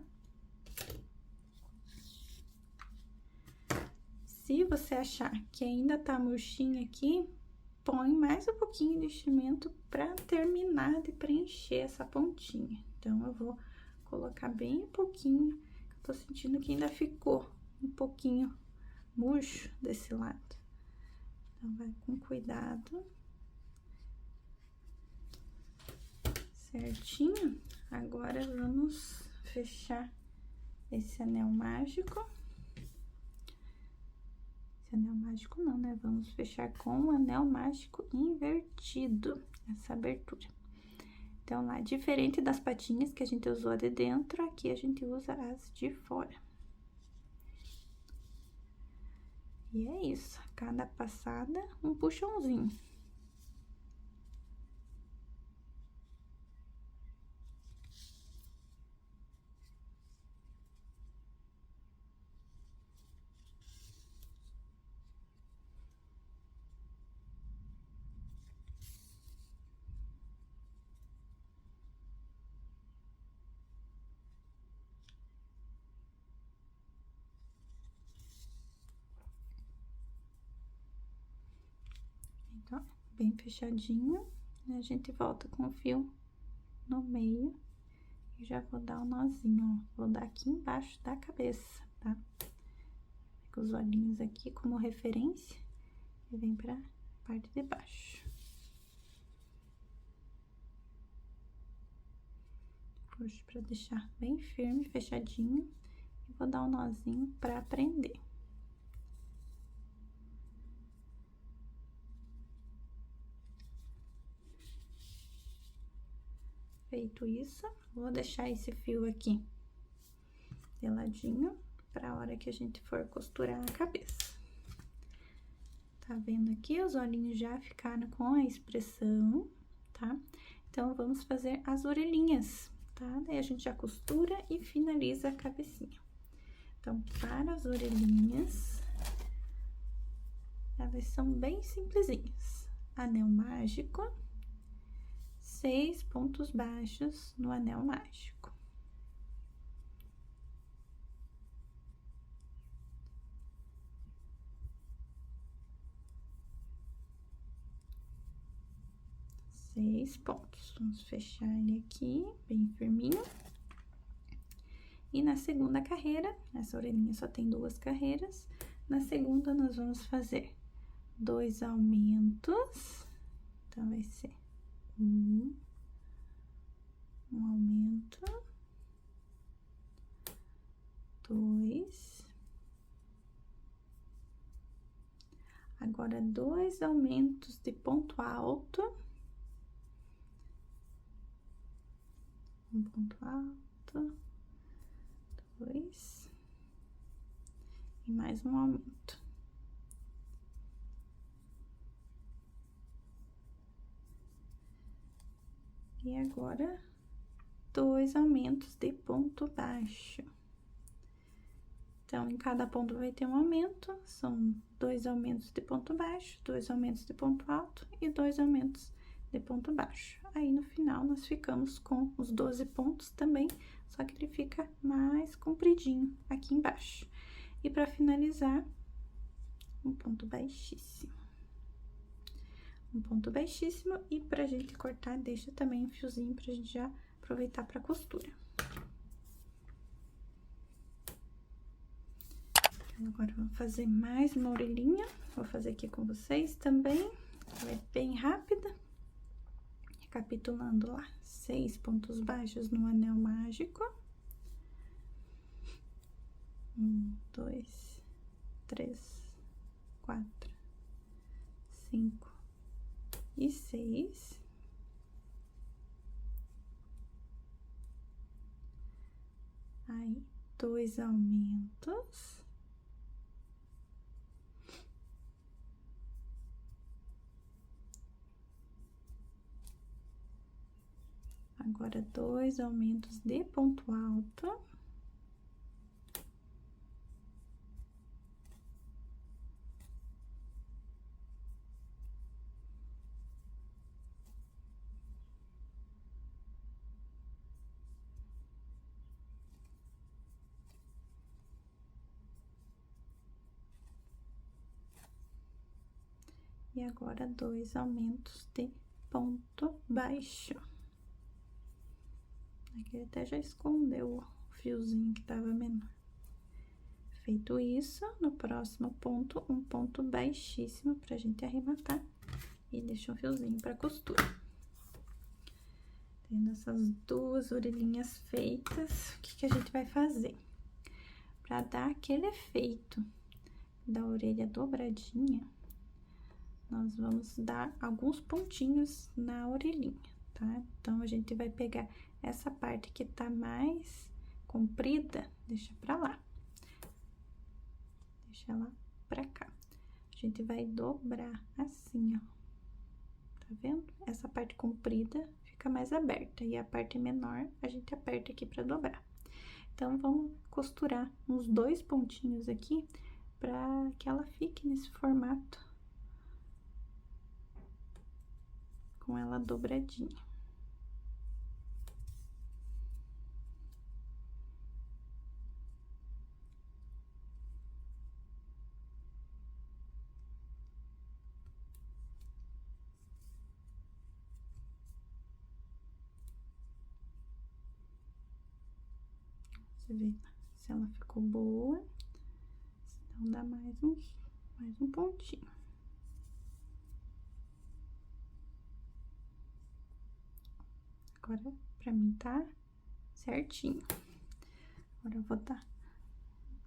Se você achar que ainda tá murchinho aqui, põe mais um pouquinho de enchimento para terminar de preencher essa pontinha. Então, eu vou colocar bem pouquinho, eu tô sentindo que ainda ficou um pouquinho murcho desse lado. Então, vai com cuidado. Certinho. Agora, vamos fechar esse anel mágico. Esse anel mágico não, né? Vamos fechar com o anel mágico invertido, essa abertura. Então, lá, diferente das patinhas que a gente usou de dentro, aqui a gente usa as de fora. E é isso, cada passada, um puxãozinho. Então, bem fechadinho, a gente volta com o fio no meio e já vou dar um nozinho, ó. Vou dar aqui embaixo da cabeça, tá? Fica os olhinhos aqui como referência e vem pra parte de baixo. Puxo pra deixar bem firme, fechadinho, e vou dar um nozinho pra prender. Feito isso, vou deixar esse fio aqui de ladinho pra hora que a gente for costurar a cabeça. Tá vendo aqui? Os olhinhos já ficaram com a expressão, tá? Então, vamos fazer as orelhinhas, tá? Daí, a gente já costura e finaliza a cabecinha. Então, para as orelhinhas, elas são bem simplesinhas. Anel mágico. 6 pontos baixos no anel mágico. Seis pontos. Vamos fechar ele aqui, bem firminho. E na segunda carreira, essa orelhinha só tem 2 carreiras. Na segunda, nós vamos fazer 2 aumentos. Então, vai ser um aumento, 2, agora 2 aumentos de ponto alto, um ponto alto, 2, e mais um aumento. E agora, 2 aumentos de ponto baixo. Então, em cada ponto vai ter um aumento, são 2 aumentos de ponto baixo, 2 aumentos de ponto alto e 2 aumentos de ponto baixo. Aí, no final, nós ficamos com os 12 pontos também, só que ele fica mais compridinho aqui embaixo. E para finalizar, um ponto baixíssimo. Um ponto baixíssimo e pra gente cortar, deixa também um fiozinho pra gente já aproveitar pra costura. Agora, vamos fazer mais uma orelhinha. Vou fazer aqui com vocês também. Ela é bem rápida. Recapitulando lá, 6 pontos baixos no anel mágico. 1, 2, 3, 4, 5 e 6. Aí, 2 aumentos. Agora, 2 aumentos de ponto alto. E agora, 2 aumentos de ponto baixo. Aqui até já escondeu o fiozinho que tava menor. Feito isso, no próximo ponto, um ponto baixíssimo pra gente arrematar. E deixa um fiozinho pra costura. Tendo essas 2 orelhinhas feitas, o que que a gente vai fazer? Pra dar aquele efeito da orelha dobradinha, nós vamos dar alguns pontinhos na orelhinha, tá? Então, a gente vai pegar essa parte que tá mais comprida, deixa pra lá. Deixa ela pra cá. A gente vai dobrar assim, ó. Tá vendo? Essa parte comprida fica mais aberta e a parte menor a gente aperta aqui pra dobrar. Então, vamos costurar uns 2 pontinhos aqui pra que ela fique nesse formato. Com ela dobradinha. Você vê se ela ficou boa, senão dá mais um pontinho. Agora, pra mim tá certinho. Agora, eu vou dar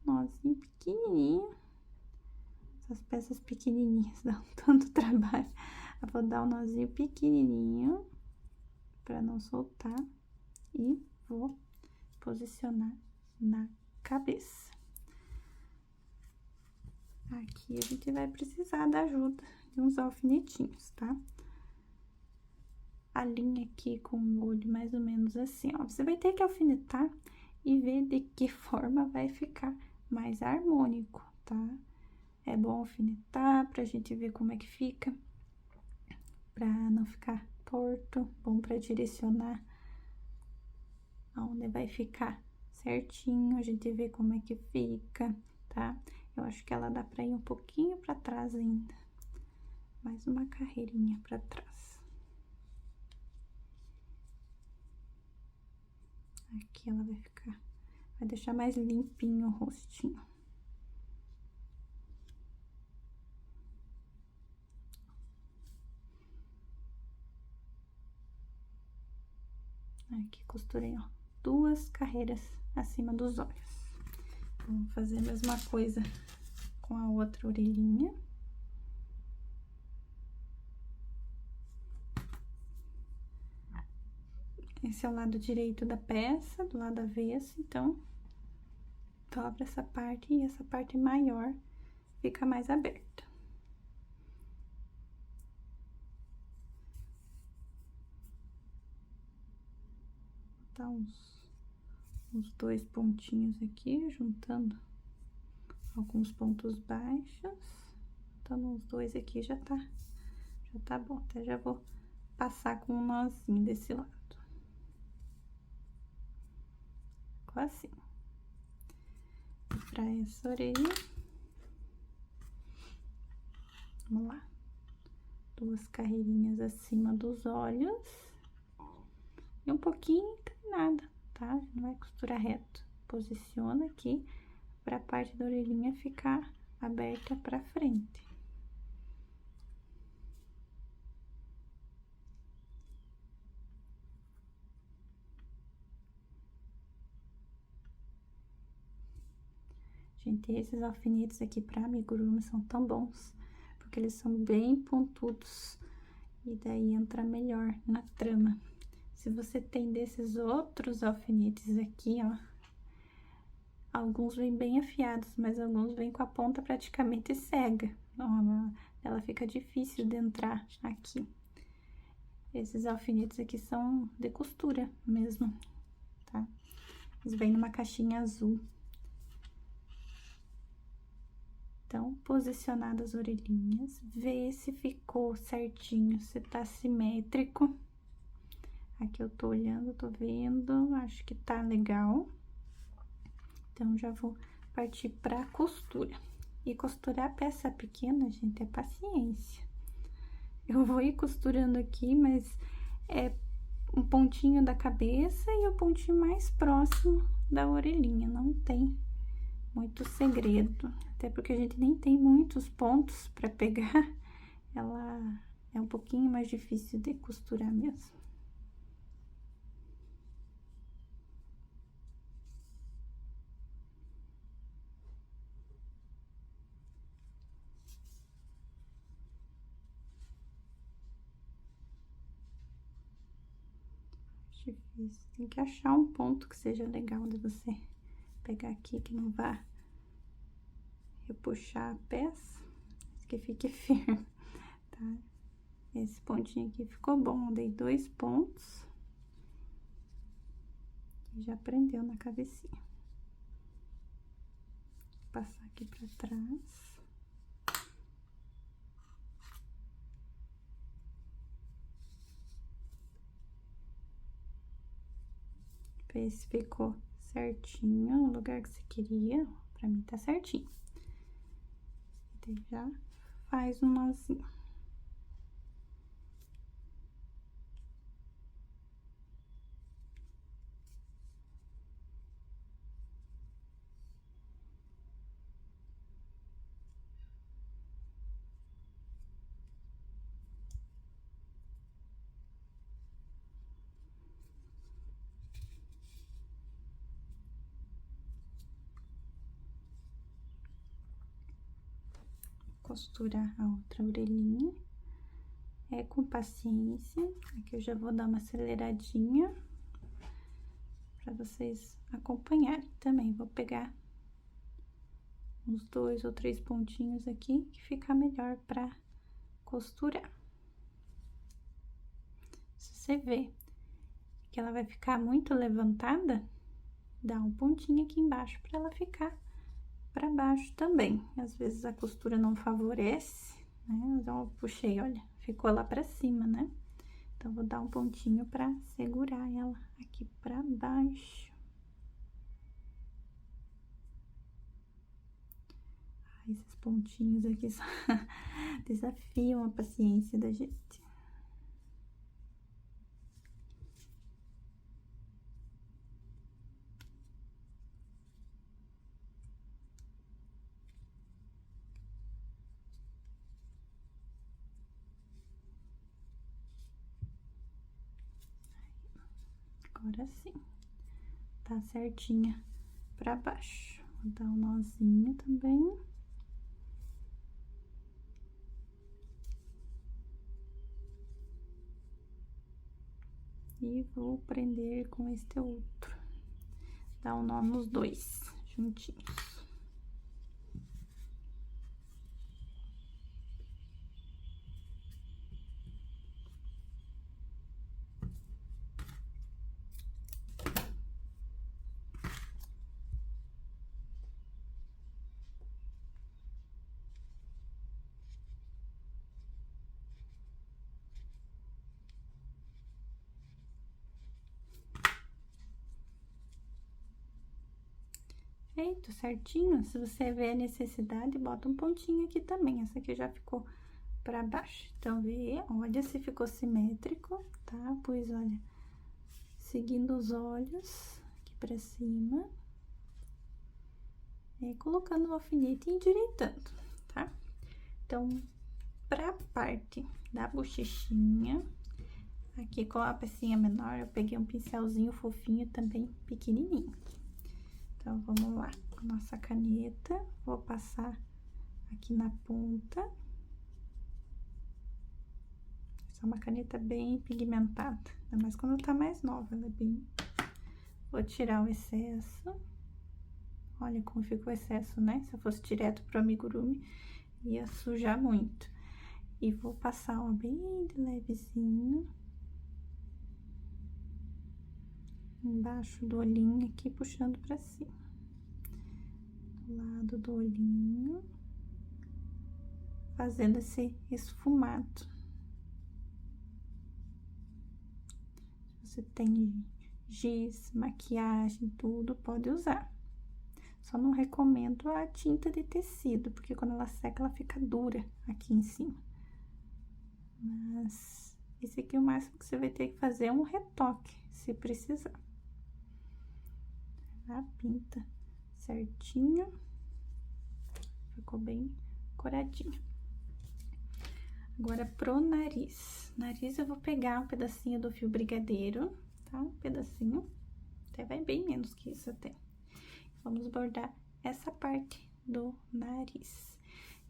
um nozinho pequenininho. Essas peças pequenininhas dão tanto trabalho. Eu vou dar um nozinho pequenininho pra não soltar e vou posicionar na cabeça. Aqui a gente vai precisar da ajuda de uns alfinetinhos, tá? A linha aqui com o olho mais ou menos assim, ó. Você vai ter que alfinetar e ver de que forma vai ficar mais harmônico, tá? É bom alfinetar pra gente ver como é que fica, pra não ficar torto, bom pra direcionar aonde vai ficar certinho, a gente vê como é que fica, tá? Eu acho que ela dá pra ir um pouquinho pra trás ainda, mais uma carreirinha pra trás. Aqui ela vai ficar, vai deixar mais limpinho o rostinho. Aqui costurei, ó, 2 carreiras acima dos olhos. Vamos fazer a mesma coisa com a outra orelhinha. Esse é o lado direito da peça, do lado avesso, então, dobra essa parte e essa parte maior fica mais aberta. dar uns 2 pontinhos aqui, juntando alguns pontos baixos. Dando uns 2 aqui já tá bom. Até já vou passar com um nozinho desse lado. Ficou assim. E pra essa orelha, vamos lá. 2 carreirinhas acima dos olhos. E um pouquinho inclinada, tá? Não vai costurar reto. Posiciona aqui pra parte da orelhinha ficar aberta pra frente. Gente, esses alfinetes aqui pra amigurumi são tão bons, porque eles são bem pontudos, e daí entra melhor na trama. Se você tem desses outros alfinetes aqui, ó, alguns vêm bem afiados, mas alguns vêm com a ponta praticamente cega. Ela fica difícil de entrar aqui. Esses alfinetes aqui são de costura mesmo, tá? Eles vêm numa caixinha azul. Então, posicionadas as orelhinhas, vê se ficou certinho, se tá simétrico. Aqui eu tô olhando, tô vendo, acho que tá legal. Então, já vou partir pra costura. E costurar peça pequena, gente, é paciência. Eu vou ir costurando aqui, mas é um pontinho da cabeça e o pontinho mais próximo da orelhinha, não tem muito segredo, até porque a gente nem tem muitos pontos para pegar, ela é um pouquinho mais difícil de costurar mesmo. Difícil, tem que achar um ponto que seja legal de você pegar aqui, que não vá repuxar a peça, que fique firme, tá? Esse pontinho aqui ficou bom, eu dei 2 pontos e já prendeu na cabecinha. Vou passar aqui pra trás. Ver se ficou certinho no lugar que você queria. Pra mim tá certinho. Daí já faz um nozinho. Costurar a outra orelhinha. É com paciência. Aqui eu já vou dar uma aceleradinha pra vocês acompanharem também. Vou pegar uns 2 ou 3 pontinhos aqui, que fica melhor pra costurar. Se você vê que ela vai ficar muito levantada, dá um pontinho aqui embaixo pra ela ficar pra baixo também. Às vezes a costura não favorece, né? Então, eu puxei, olha, ficou lá pra cima, né? Então, vou dar um pontinho pra segurar ela aqui pra baixo. Ai, esses pontinhos aqui só desafiam a paciência da gente. Agora sim, tá certinha pra baixo. Vou dar um nozinho também. E vou prender com este outro. Dar um nó nos 2 juntinhos. Perfeito, certinho. Se você vê a necessidade, bota um pontinho aqui também. Essa aqui já ficou pra baixo. Então, olha se ficou simétrico, tá? Pois, olha, seguindo os olhos aqui pra cima. Colocando o alfinete e endireitando, tá? Então, pra parte da bochechinha, aqui com a pecinha menor, eu peguei um pincelzinho fofinho também, pequenininho. Então, vamos lá, com nossa caneta, vou passar aqui na ponta. Essa é uma caneta bem pigmentada, ainda mais quando tá mais nova, ela é bem... Vou tirar o excesso. Olha como ficou o excesso, né? Se eu fosse direto pro amigurumi, ia sujar muito. E vou passar, ó, bem de levezinho. Embaixo do olhinho aqui, puxando pra cima. Do lado do olhinho. Fazendo esse esfumado. Se você tem giz, maquiagem, tudo, pode usar. Só não recomendo a tinta de tecido, porque quando ela seca, ela fica dura aqui em cima. Mas esse aqui, o máximo que você vai ter que fazer é um retoque, se precisar. Tá? Pinta certinho. Ficou bem coradinho. Agora, pro nariz. Nariz, eu vou pegar um pedacinho do fio brigadeiro, tá? Um pedacinho. Até vai bem menos que isso até. Vamos bordar essa parte do nariz.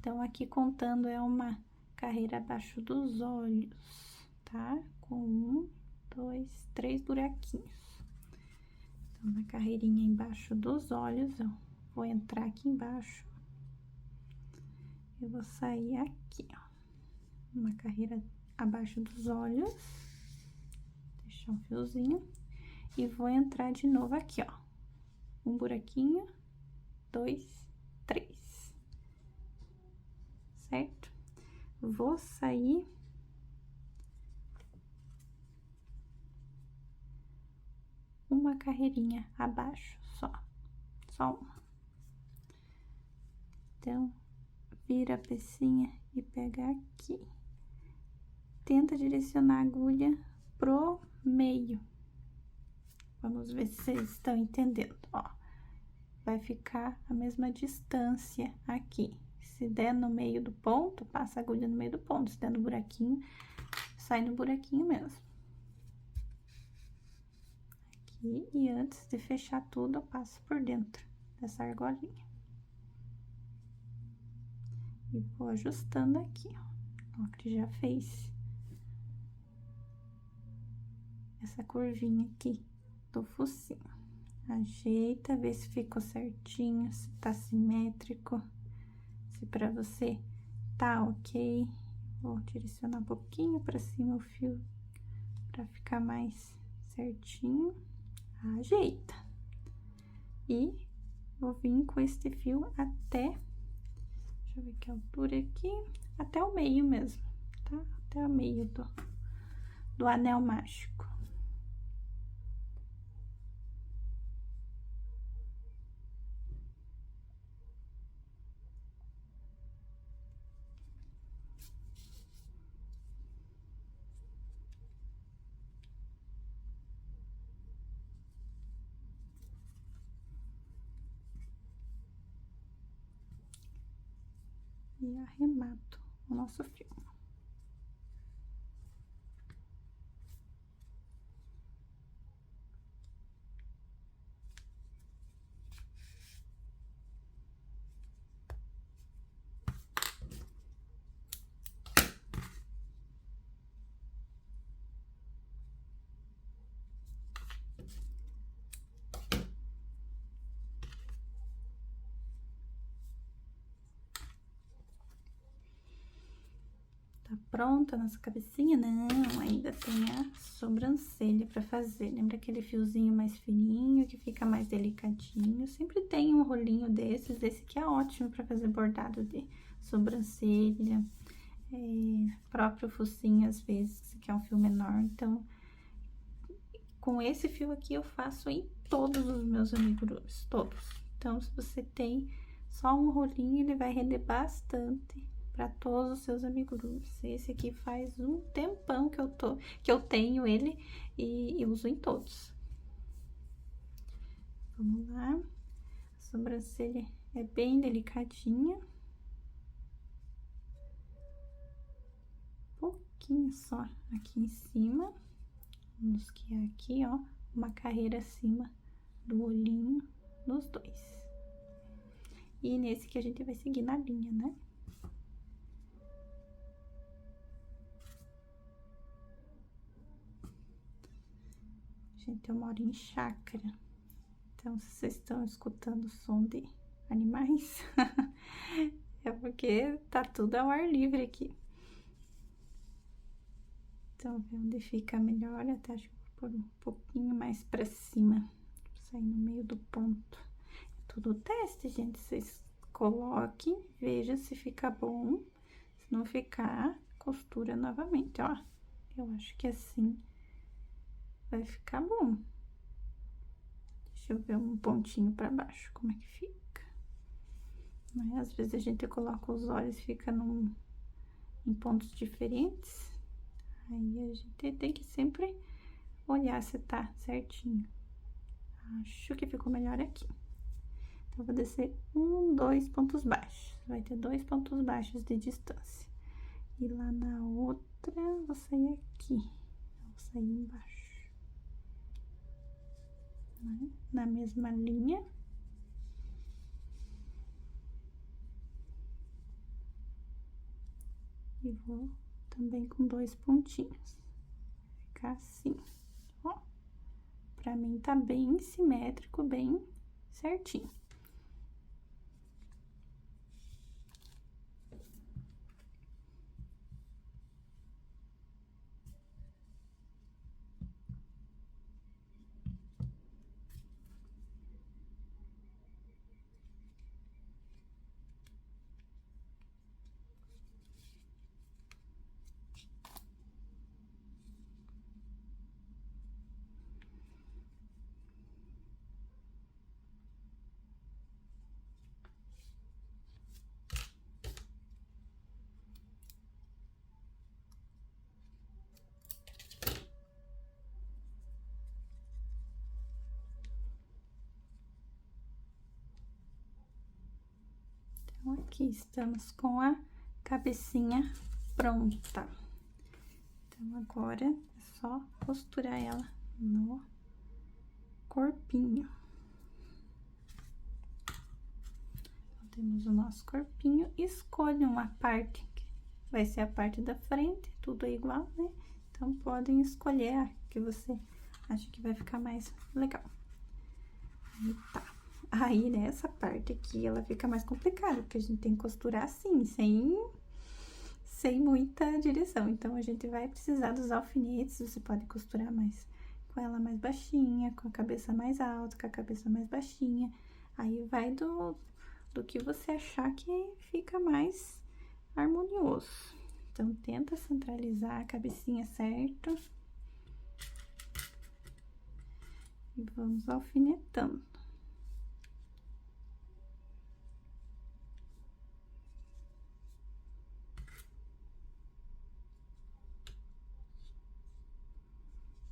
Então, aqui contando é uma carreira abaixo dos olhos, tá? Com 1, 2, 3 buraquinhos. Então, na carreirinha embaixo dos olhos, eu vou entrar aqui embaixo. Eu vou sair aqui, ó. Uma carreira abaixo dos olhos. Deixar um fiozinho. E vou entrar de novo aqui, ó. Um buraquinho, 2, 3, certo? Vou sair uma carreirinha abaixo, só uma. Então, vira a pecinha e pega aqui. Tenta direcionar a agulha pro meio. Vamos ver se vocês estão entendendo, ó. Vai ficar a mesma distância aqui. Se der no meio do ponto, passa a agulha no meio do ponto. Se der no buraquinho, sai no buraquinho mesmo. Aqui, e antes de fechar tudo, eu passo por dentro dessa argolinha. E vou ajustando aqui, ó. Ó, que já fez essa curvinha aqui do focinho. Ajeita, vê se ficou certinho, se tá simétrico, se pra você tá ok. Vou direcionar um pouquinho pra cima o fio, pra ficar mais certinho. Ajeita. E vou vir com este fio até, deixa eu ver que altura aqui, até o meio mesmo, tá? Até o meio do anel mágico. E arremato o nosso fio. Tá pronta a nossa cabecinha? Não, ainda tem a sobrancelha pra fazer. Lembra aquele fiozinho mais fininho, que fica mais delicadinho? Sempre tem um rolinho desses. Esse aqui é ótimo pra fazer bordado de sobrancelha. Próprio focinho, às vezes, que é um fio menor. Então, com esse fio aqui, eu faço em todos os meus amigurumis, todos. Então, se você tem só um rolinho, ele vai render bastante para todos os seus amigurumis. Esse aqui faz um tempão que eu tenho ele e uso em todos. Vamos lá. A sobrancelha é bem delicadinha. Pouquinho só aqui em cima. Vamos que aqui, ó, uma carreira acima do olhinho nos dois. E nesse que a gente vai seguir na linha, né? Gente, eu moro em chácara. Então, se vocês estão escutando o som de animais, é porque tá tudo ao ar livre aqui. Então, ver onde fica melhor, até acho que vou pôr um pouquinho mais pra cima, sair no meio do ponto. É tudo teste, gente, vocês coloquem, veja se fica bom, se não ficar, costura novamente, ó. Eu acho que assim vai ficar bom. Deixa eu ver um pontinho pra baixo, como é que fica. Né? Às vezes a gente coloca os olhos e fica em pontos diferentes. Aí a gente tem que sempre olhar se tá certinho. Acho que ficou melhor aqui. Então, vou descer 2 pontos baixos. Vai ter 2 pontos baixos de distância. E lá na outra, vou sair aqui. Vou sair embaixo. Né? Na mesma linha. E vou também com 2 pontinhos. Ficar assim, ó. Pra mim tá bem simétrico, bem certinho. Então, aqui estamos com a cabecinha pronta. Então, agora é só costurar ela no corpinho. Então, temos o nosso corpinho. Escolha uma parte que vai ser a parte da frente, tudo é igual, né? Então, podem escolher a que você acha que vai ficar mais legal. Aí, tá. Aí, nessa parte aqui, ela fica mais complicada, porque a gente tem que costurar assim, sem muita direção. Então, a gente vai precisar dos alfinetes, você pode costurar mais com ela mais baixinha, com a cabeça mais alta, com a cabeça mais baixinha. Aí, vai do que você achar que fica mais harmonioso. Então, tenta centralizar a cabecinha certo. E vamos alfinetando.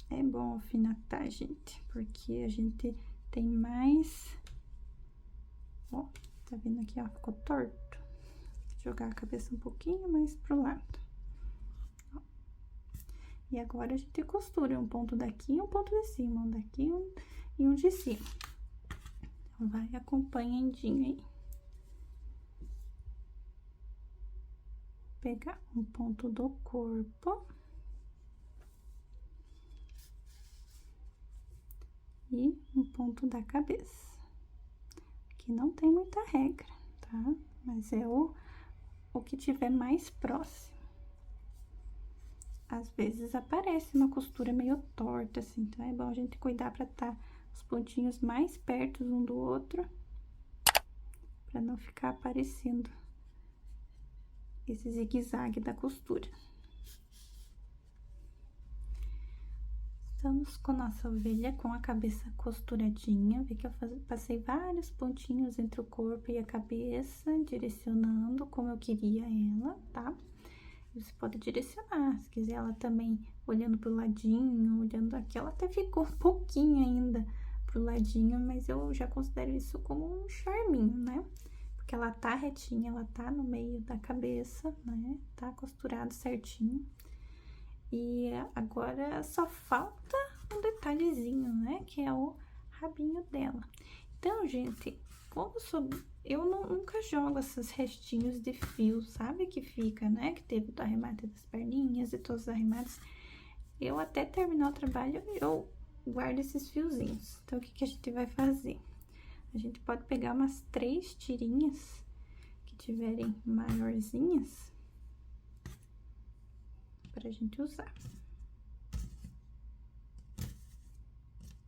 É bom alfinetar, gente, porque a gente tem mais... Ó, tá vendo aqui, ó, ficou torto. Vou jogar a cabeça um pouquinho mais pro lado. Ó. E agora a gente costura um ponto daqui e um ponto de cima, um daqui e um de cima. Então, vai acompanhandinho aí. Pegar um ponto do corpo. E um ponto da cabeça. Aqui não tem muita regra, tá? Mas é o que tiver mais próximo. Às vezes aparece uma costura meio torta, assim, então é bom a gente cuidar pra tá os pontinhos mais perto um do outro, pra não ficar aparecendo esse zigue-zague da costura. começamos com nossa ovelha com a cabeça costuradinha. Vê que eu passei vários pontinhos entre o corpo e a cabeça, direcionando como eu queria ela, tá? Você pode direcionar, se quiser ela também olhando pro ladinho, olhando aqui. Ela até ficou um pouquinho ainda pro ladinho, mas eu já considero isso como um charminho, né? Porque ela tá retinha, ela tá no meio da cabeça, né? Tá costurado certinho. E agora só falta um detalhezinho, né? Que é o rabinho dela. Então, gente, eu nunca jogo esses restinhos de fio, sabe? Que fica, né? Que teve do arremate das perninhas e todos os arremates. Eu até terminar o trabalho, eu guardo esses fiozinhos. Então, o que a gente vai fazer? A gente pode pegar umas 3 tirinhas que tiverem maiorzinhas pra gente usar.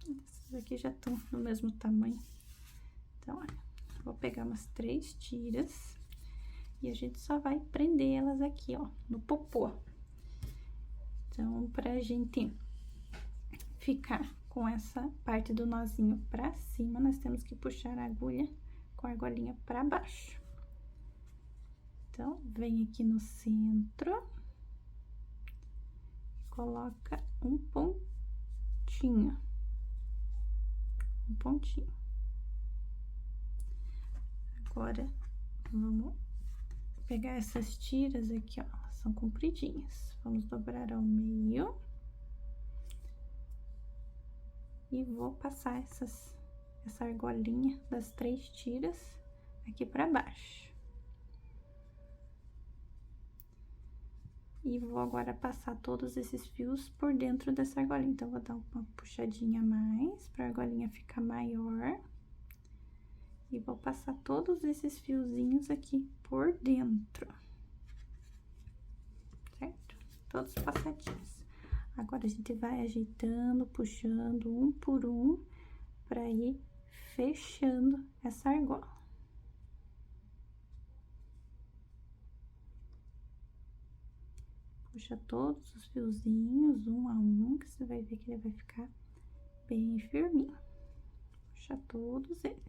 Essas aqui já estão no mesmo tamanho. Então, olha, vou pegar umas 3 tiras e a gente só vai prender elas aqui, ó, no popô. Então, pra gente ficar com essa parte do nozinho pra cima, nós temos que puxar a agulha com a argolinha pra baixo. Então, vem aqui no centro, coloca um pontinho. Agora, vamos pegar essas tiras aqui, ó, elas são compridinhas. Vamos dobrar ao meio. E vou passar essa argolinha das 3 tiras aqui pra baixo. E vou agora passar todos esses fios por dentro dessa argolinha. Então, vou dar uma puxadinha a mais pra argolinha ficar maior. E vou passar todos esses fiozinhos aqui por dentro. Certo? Todos passadinhos. Agora, a gente vai ajeitando, puxando um por um, pra ir fechando essa argola. Puxa todos os fiozinhos, um a um, que você vai ver que ele vai ficar bem firminho. Puxa todos eles.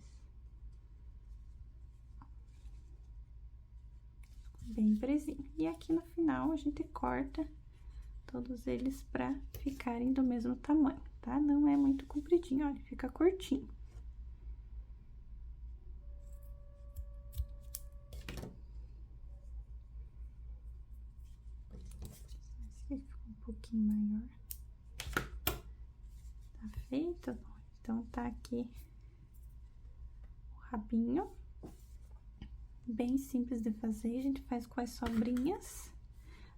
Bem presinho. E aqui no final, a gente corta todos eles pra ficarem do mesmo tamanho, tá? Não é muito compridinho, olha, fica curtinho. Esse ficou um pouquinho maior. Tá feito? Então, tá aqui o rabinho. Bem simples de fazer, a gente faz com as sobrinhas.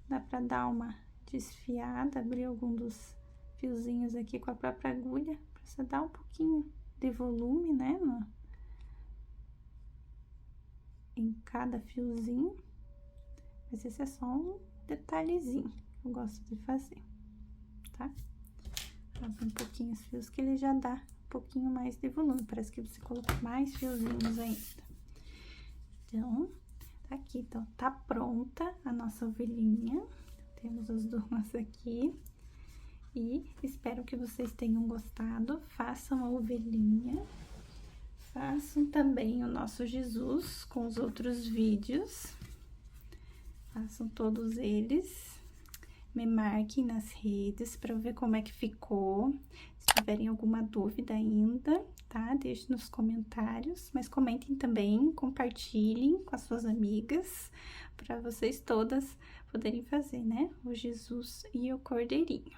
Dá pra dar uma desfiada, abrir algum dos fiozinhos aqui com a própria agulha, pra você dar um pouquinho de volume, né, em cada fiozinho. Mas esse é só um detalhezinho que eu gosto de fazer, tá? Abre um pouquinho os fios que ele já dá um pouquinho mais de volume, parece que você colocou mais fiozinhos ainda. Então, tá aqui, então, tá pronta a nossa ovelhinha. Temos as duas aqui. E espero que vocês tenham gostado. Façam a ovelhinha. Façam também o nosso Jesus com os outros vídeos. Façam todos eles. Me marquem nas redes para ver como é que ficou. Se tiverem alguma dúvida ainda, tá? Deixe nos comentários. Mas comentem também, compartilhem com as suas amigas, para vocês todas poderem fazer, né? O Jesus e o Cordeirinho.